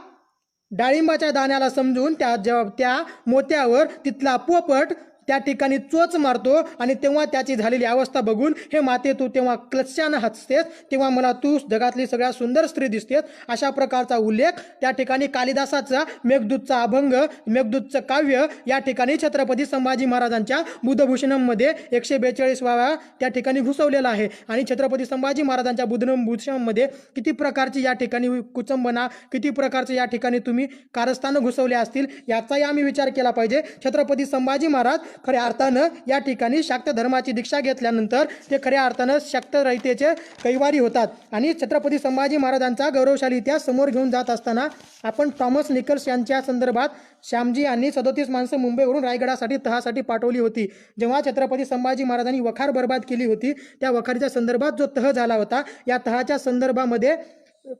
डाळिंबाच्या दाण्याला समजून त्या मोत्यावर तिथला पोपट त्या ठिकाणी चोच मारतो आणि तेव्हा त्याची झालेली अवस्था बघून हे माते तू तेव्हा क्लश्यानं हसतेस, तेव्हा मला तू जगातली सगळ्यात सुंदर स्त्री दिसतेस. अशा प्रकारचा उल्लेख त्या ठिकाणी कालिदासाचा मेघदूतचा अभंग, मेघदूतचं काव्य या ठिकाणी छत्रपती संभाजी महाराजांच्या बुधभूषणमध्ये 142व्या त्या ठिकाणी घुसवलेला आहे. आणि छत्रपती संभाजी महाराजांच्या बुधभूषणमध्ये किती प्रकारची या ठिकाणी कुचंबना, किती प्रकारचे या ठिकाणी तुम्ही कारस्थानं घुसवले असतील याचाही आम्ही विचार केला पाहिजे. छत्रपती संभाजी महाराज खऱ्या अर्थानं या ठिकाणी शाक्त धर्माची दीक्षा घेतल्यानंतर ते खऱ्या अर्थानं शाक्त रयतेचे कैवारी होतात. आणि छत्रपती संभाजी महाराजांचा गौरवशाली इतिहास समोर घेऊन जात असताना आपण टॉमस निकल्स यांच्या संदर्भात श्यामजी यांनी 37 माणसं मुंबईवरून रायगडासाठी तहासाठी पाठवली होती. जेव्हा छत्रपती संभाजी महाराजांनी वखार बर्बाद केली होती, त्या वखारीच्या संदर्भात जो तह झाला होता, या तहाच्या संदर्भामध्ये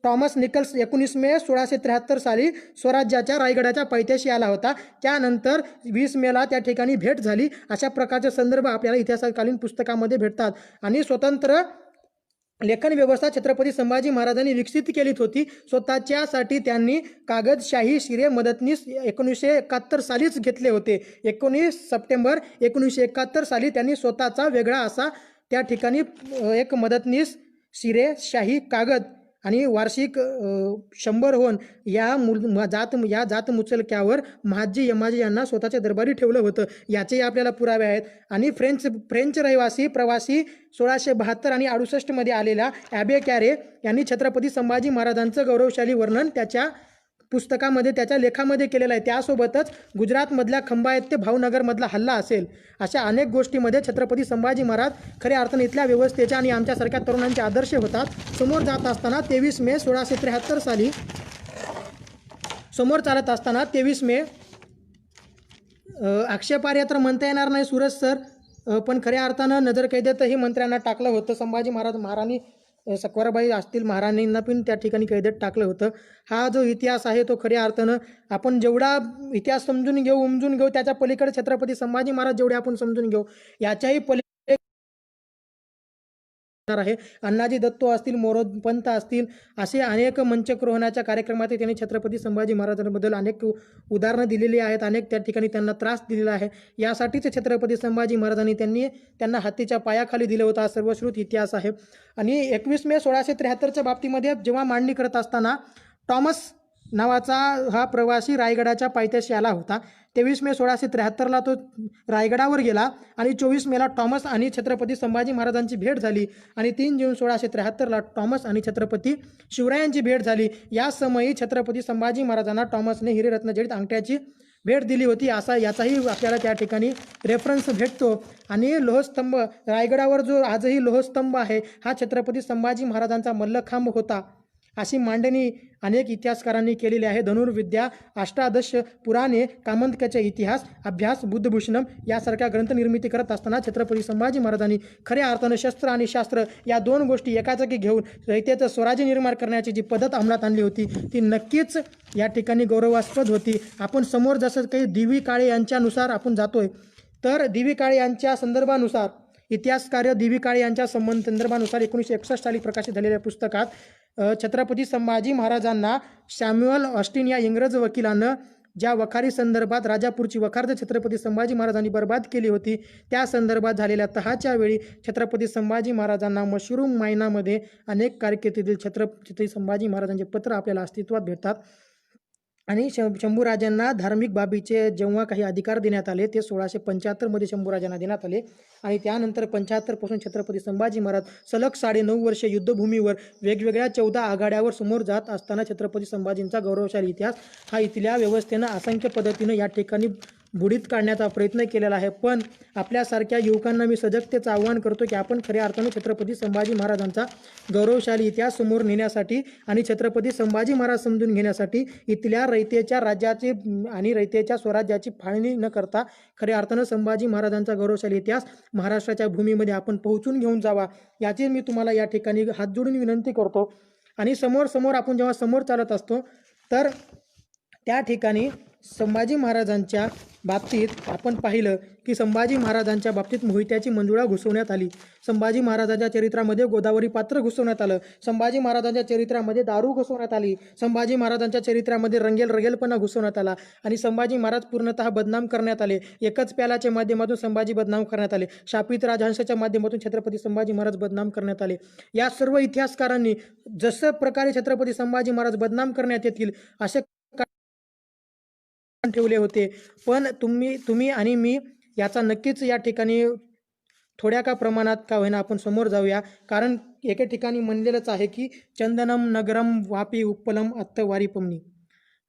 टॉमस निकल्स 19 मे 1673 साली स्वराज्याच्या रायगडाच्या पायथ्याशी आला होता. त्यानंतर 20 मेला त्या ठिकाणी भेट झाली. अशा प्रकारचे संदर्भ आपल्याला इतिहासकालीन पुस्तकामध्ये भेटतात. आणि स्वतंत्र लेखन व्यवस्था छत्रपती संभाजी महाराजांनी विकसित केलीच होती. स्वतःच्यासाठी त्यांनी कागदशाही शिरे मदतनीस 1971 सालीच घेतले होते. 19 सप्टेंबर 1971 साली त्यांनी स्वतःचा वेगळा असा त्या ठिकाणी एक मदतनीस शिरे शाही कागद आणि वार्षिक 100 होऊन या जात मुचलक्यावर महाजी यमाजी यांना स्वतःच्या दरबारी ठेवलं होतं. याचेही आपल्याला पुरावे आहेत. आणि फ्रेंच रहिवासी प्रवासी 1672 आणि 68 मध्ये आलेल्या ॲबे कॅरे यांनी छत्रपती संभाजी महाराजांचं गौरवशाली वर्णन त्याच्या पुस्तकामध्ये, त्याच्या लेखामध्ये केलेलं आहे. त्यासोबतच गुजरातमधल्या खंबायत ते भावनगरमधला हल्ला असेल, अशा अनेक गोष्टीमध्ये छत्रपती संभाजी महाराज खऱ्या अर्थाने इथल्या व्यवस्थेच्या आणि आमच्यासारख्या तरुणांचे आदर्श होतात. समोर जात असताना 23 मे 1673 साली समोर चालत असताना 23 मे आक्षेपार्ह तर म्हणता येणार नाही सूरज सर, पण खऱ्या अर्थानं नजरकैदेतही मंत्र्यांना टाकलं होतं. संभाजी महाराणी सकवाराबाई असतील, महाराणींना पण त्या ठिकाणी कैदेत टाकलं होतं. हा जो इतिहास आहे तो खऱ्या अर्थानं आपण जेवढा इतिहास समजून घेऊ, उमजून घेऊ, त्याच्या पलीकडे छत्रपती संभाजी महाराज जेवढे आपण समजून घेऊ याच्याही पलीकडे आहे. अण्णाजी दत्तो असतील, मोरोपंत असतील, असे अनेक मंचक्रोहणाच्या कार्यक्रमात त्यांनी छत्रपती संभाजी महाराजांबद्दल अनेक उदाहरणं दिलेली आहेत. अनेक त्या ठिकाणी त्यांना त्रास दिलेला आहे. यासाठीच छत्रपती संभाजी महाराजांनी त्यांना हत्तीच्या पायाखाली दिलं होतं. हा सर्वश्रुत इतिहास आहे. आणि 21 मे 1673च्या बाबतीमध्ये जेव्हा मांडणी करत असताना टॉमस नावाचा हा प्रवासी रायगडाच्या पायथ्याशी आला होता. 23 मे 1673ला तो रायगडावर गेला आणि 24 मेला टॉमस आणि छत्रपती संभाजी महाराजांची भेट झाली. आणि 3 जून 1673ला टॉमस आणि छत्रपती शिवरायांची भेट झाली. या समयी छत्रपती संभाजी महाराजांना टॉमसने हिरेरत्नजडित अंगठ्याची भेट दिली होती, असा याचाही आपल्याला त्या ठिकाणी रेफरन्स भेटतो. आणि लोहस्तंभ, रायगडावर जो आजही लोहस्तंभ आहे हा छत्रपती संभाजी महाराजांचा मल्लखांब होता, अशी मांडणी अनेक इतिहासकारांनी केलेली आहे. धनुर्विद्या, अष्टादश पुराणे, कामंतकाचे इतिहास, अभ्यास, बुद्धभूषणम यासारख्या ग्रंथनिर्मिती करत असताना छत्रपती संभाजी महाराजांनी खऱ्या अर्थानं शस्त्र आणि शास्त्र या दोन गोष्टी एकाचकी घेऊन रयतेचं स्वराज्य निर्माण करण्याची जी पद्धत अंमलात आणली होती ती नक्कीच या ठिकाणी गौरवास्पद होती. आपण समोर जसं काही दी.वी. काळे यांच्यानुसार आपण जातोय, तर दी.वी. काळे यांच्या संदर्भानुसार, इतिहासकार्य दी.वी. काळे यांच्या संदर्भानुसार 1961 साली प्रकाशित झालेल्या पुस्तकात छत्रपती संभाजी महाराजांना सॅम्युअल ऑस्टिन या इंग्रज वकिलानं ज्या वखारी संदर्भात राजापूरची वखार छत्रपती संभाजी महाराजांनी बर्बाद केली होती त्या संदर्भात झालेल्या तहाच्या वेळी छत्रपती संभाजी महाराजांना मशरूम मायनामध्ये अनेक कारकिर्दीतील छत्रपती संभाजी महाराजांचे पत्र आपल्याला अस्तित्वात भेटतात. आणि शंभूराजांना धार्मिक बाबीचे जेव्हा काही अधिकार देण्यात आले ते 1675 शंभूराजांना देण्यात आले. आणि त्यानंतर 75 छत्रपती संभाजी महाराज सलग 9.5 वर्षे युद्धभूमीवर वेगवेगळ्या 14 आघाड्यावर समोर जात असताना छत्रपती संभाजींचा गौरवशाली इतिहास हा इथल्या व्यवस्थेनं असंख्य पद्धतीनं या ठिकाणी बुडीत काढण्याचा प्रयत्न केलेला आहे. पण आपल्यासारख्या युवकांना मी सजगतेचं आव्हान करतो की आपण खऱ्या अर्थानं छत्रपती संभाजी महाराजांचा गौरवशाली इतिहास समोर नेण्यासाठी आणि छत्रपती संभाजी महाराज समजून घेण्यासाठी इथल्या रयतेच्या राज्याची आणि रयतेच्या स्वराज्याची फाळणी न करता खऱ्या अर्थानं संभाजी महाराजांचा गौरवशाली इतिहास महाराष्ट्राच्या भूमीमध्ये आपण पोहोचून घेऊन जावा याची मी तुम्हाला या ठिकाणी हात जोडून विनंती करतो. आणि समोर आपण जेव्हा समोर चालत असतो तर त्या ठिकाणी संभाजी महाराजांच्या बाबतीत आपण पाहिलं की संभाजी महाराजांच्या बाबतीत मोहित्याची मंजुळा घुसवण्यात आली. संभाजी महाराजांच्या चरित्रामध्ये गोदावरी पात्र घुसवण्यात आलं. संभाजी महाराजांच्या चरित्रामध्ये दारू घुसवण्यात आली. संभाजी महाराजांच्या चरित्रामध्ये रंगेलपणा घुसवण्यात आला आणि संभाजी महाराज पूर्णतः बदनाम करण्यात आले. एकच प्यालाच्या माध्यमातून संभाजी बदनाम करण्यात आले. शापित राजहंसाच्या माध्यमातून छत्रपती संभाजी महाराज बदनाम करण्यात आले. या सर्व इतिहासकारांनी जसं प्रकारे छत्रपती संभाजी महाराज बदनाम करण्यात येतील असे ठेवले होते. पण तुम्ही आणि मी याचा नक्कीच या ठिकाणी थोड्या का प्रमाणात का होईना आपण समोर जाऊया. कारण एके ठिकाणी म्हणलेलंच आहे की चंदनम नगरम वापी उत्पलम अत्त वारिपमनी,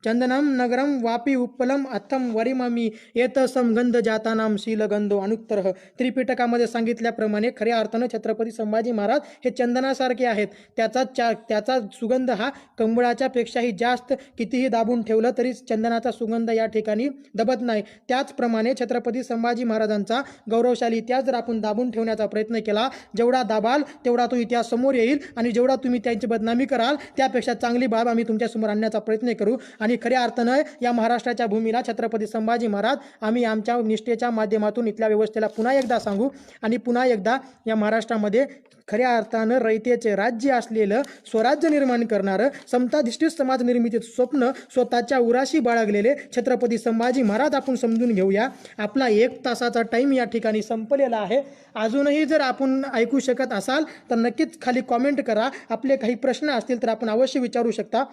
चंदनम नगरम वापी उत्पलम अत्थम वरिमामी येत समगंध जातानाम शीलगंधो अनुत्तरः. त्रिपिटकामध्ये सांगितल्याप्रमाणे खऱ्या अर्थानं छत्रपती संभाजी महाराज हे चंदनासारखे आहेत. त्याचा सुगंध हा कंबळाच्या पेक्षाही जास्त, कितीही दाबून ठेवलं तरी चंदनाचा सुगंध या ठिकाणी दबत नाही. त्याचप्रमाणे छत्रपती संभाजी महाराजांचा गौरवशाली इतिहास जर आपण दाबून ठेवण्याचा प्रयत्न केला, जेवढा दाबाल तेवढा तो इतिहास समोर येईल आणि जेवढा तुम्ही त्यांची बदनामी कराल त्यापेक्षा चांगली बाब आम्ही तुमच्यासमोर आणण्याचा प्रयत्न करू. आणि खऱ्या अर्थानं या महाराष्ट्राच्या भूमीला छत्रपती संभाजी महाराज आम्ही आमच्या निष्ठेच्या माध्यमातून इथल्या व्यवस्थेला पुन्हा एकदा सांगू आणि पुन्हा एकदा या महाराष्ट्रामध्ये खऱ्या अर्थानं रयतेचे राज्य असलेलं स्वराज्य निर्माण करणारं समताधिष्ठित समाज निर्मितीचं स्वप्न स्वतःच्या उराशी बाळगलेले छत्रपती संभाजी महाराज आपण समजून घेऊया. आपला 1 तासाचा टाईम या ठिकाणी संपलेला आहे. अजूनही जर आपण ऐकू शकत असाल तर नक्कीच खाली कॉमेंट करा. आपले काही प्रश्न असतील तर आपण अवश्य विचारू शकता.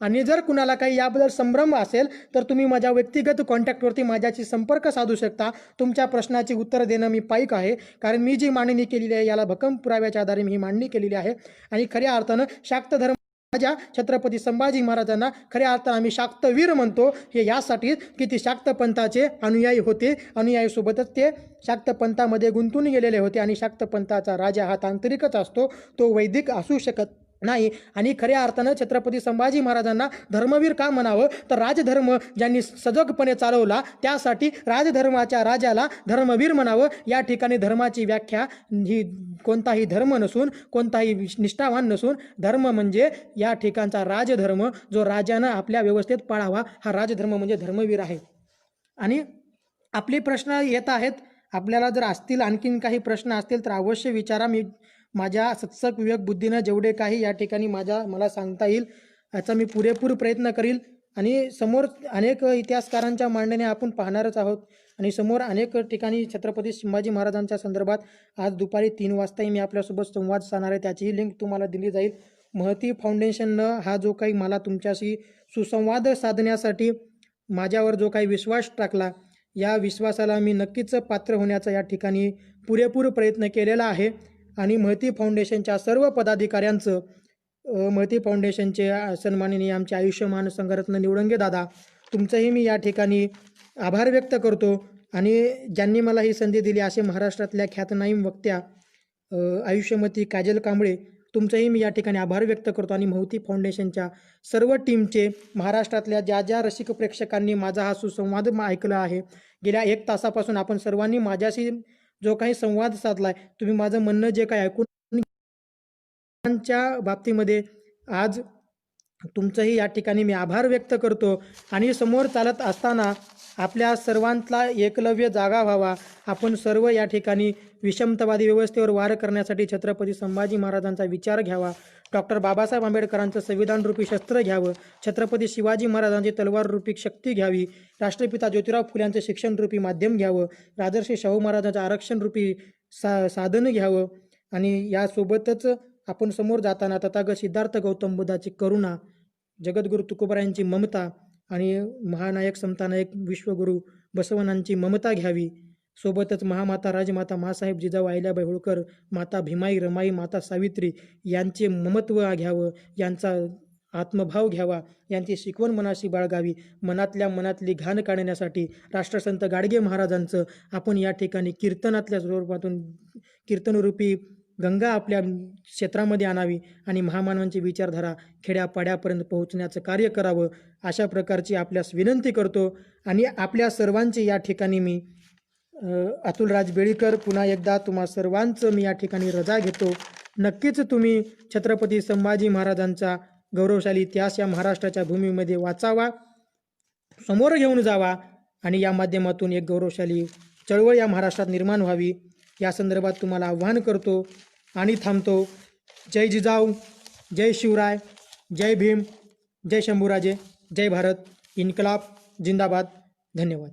आणि जर कुणाला काही याबद्दल संभ्रम असेल तर तुम्ही माझ्या व्यक्तिगत कॉन्टॅक्टवरती माझ्याशी संपर्क साधू शकता. तुमच्या प्रश्नाची उत्तर देणं मी पाईक आहे, कारण मी जी मांडणी केलेली आहे याला भक्कम पुराव्याच्या आधारे मी ही मांडणी केलेली आहे. आणि खऱ्या अर्थानं शाक्त धर्म राजा छत्रपती संभाजी महाराजांना खऱ्या अर्थानं आम्ही शाक्तवीर म्हणतो. हे यासाठी की ते शाक्त पंथाचे अनुयायी होते. अनुयायीसोबतच ते शाक्त पंथामध्ये गुंतून गेलेले होते. आणि शाक्त पंथाचा राजा हा तांत्रिकच असतो, तो वैदिक असू शकत नाही. आणि खऱ्या अर्थानं छत्रपती संभाजी महाराजांना धर्मवीर का म्हणावं तर राजधर्म ज्यांनी सजगपणे चालवला त्यासाठी राजधर्माच्या राजाला धर्मवीर म्हणावं. या ठिकाणी धर्माची व्याख्या ही कोणताही धर्म नसून, कोणताही निष्ठावान नसून, धर्म म्हणजे या ठिकाणचा राजधर्म जो राजानं आपल्या व्यवस्थेत पाळावा, हा राजधर्म म्हणजे धर्मवीर आहे. आणि आपले प्रश्न येत आहेत. आपल्याला जर असतील आणखीन काही प्रश्न असतील तर अवश्य विचारा. मी माझ्या सत्सक विवेक बुद्धीनं जेवढे काही या ठिकाणी मला सांगता येईल याचा मी पुरेपूर प्रयत्न करील. आणि समोर अनेक इतिहासकारांच्या मांडण्या आपण पाहणारच आहोत. आणि समोर अनेक ठिकाणी छत्रपती संभाजी महाराजांच्या संदर्भात आज दुपारी 3 वाजताही मी आपल्यासोबत संवाद साधणार आहे. त्याचीही लिंक तुम्हाला दिली जाईल. महती फाउंडेशननं हा जो काही मला तुमच्याशी सुसंवाद साधण्यासाठी माझ्यावर जो काही विश्वास टाकला, या विश्वासाला मी नक्कीच पात्र होण्याचा या ठिकाणी पुरेपूर प्रयत्न केलेला आहे. आणि महती फाउंडेशनच्या सर्व पदाधिकाऱ्यांचं, महती फाउंडेशनचे सन्माननीय आमचे आयुष्यमान संघरत्न निवडंगे दादा, तुमचंही मी या ठिकाणी आभार व्यक्त करतो. आणि ज्यांनी मला ही संधी दिली असे महाराष्ट्रातल्या ख्यातनाम वक्त्या आयुष्यमती काजल कांबळे, तुमचंही मी या ठिकाणी आभार व्यक्त करतो. आणि महती फाउंडेशनच्या सर्व टीमचे, महाराष्ट्रातल्या ज्या रसिक प्रेक्षकांनी माझा हा सुसंवाद ऐकला आहे, गेल्या 1 तासापासून आपण सर्वांनी माझ्याशी जो काही संवाद साधलाय, तुम्ही माझं म्हणणं जे काही ऐकून बाबतीमध्ये आज तुमचंही या ठिकाणी मी आभार व्यक्त करतो. आणि समोर चालत असताना आपल्या सर्वांतला एकलव्य जागा व्हावा. आपण सर्व या ठिकाणी विषमतावादी व्यवस्थेवर वार करण्यासाठी छत्रपती संभाजी महाराजांचा विचार घ्यावा. डॉक्टर बाबासाहेब आंबेडकरांचं संविधानरूपी शस्त्र घ्यावं. छत्रपती शिवाजी महाराजांची तलवाररूपी शक्ती घ्यावी. राष्ट्रपिता ज्योतिराव फुल्यांचं शिक्षणरूपी माध्यम घ्यावं. राजर्षी शाहू महाराजांचं आरक्षणरूपी साधन घ्यावं. आणि यासोबतच आपण समोर जाताना तथागत सिद्धार्थ गौतम बुद्धाची करुणा, जगद्गुरू तुकोबारायांची ममता आणि महानायक समतानायक विश्वगुरू बसवण्णांची ममता घ्यावी. सोबतच महामाता राजमाता मासाहेब जिजाऊ अहिल्याबाई होळकर, माता भीमाई रमाई, माता सावित्री यांचे ममत्व घ्यावं, यांचा आत्मभाव घ्यावा, यांची शिकवण मनाशी बाळगावी. मनातल्या मनातली घाण काढण्यासाठी राष्ट्रसंत गाडगे महाराजांचं आपण या ठिकाणी कीर्तनातल्या स्वरूपातून कीर्तनरूपी गंगा आपल्या क्षेत्रामध्ये आणावी आणि महामानवांची विचारधारा खेड्यापाड्यापर्यंत पोहोचण्याचं कार्य करावं, अशा प्रकारची आपल्यास विनंती करतो. आणि आपल्या सर्वांची या ठिकाणी मी अतुलराज बेळीकर पुन्हा एकदा तुम्हा सर्वांचं मी या ठिकाणी रजा घेतो. नक्कीच तुम्ही छत्रपती संभाजी महाराजांचा गौरवशाली इतिहास या महाराष्ट्राच्या भूमीमध्ये वाचावा, समोर घेऊन जावा आणि या माध्यमातून एक गौरवशाली चळवळ या महाराष्ट्रात निर्माण व्हावी, या संदर्भात तुम्हाला आव्हान करतो आणि थांबतो. जय जिजाऊ, जय शिवराय, जय भीम, जय शंभूराजे, जय भारत, इन्कलाब जिंदाबाद. धन्यवाद.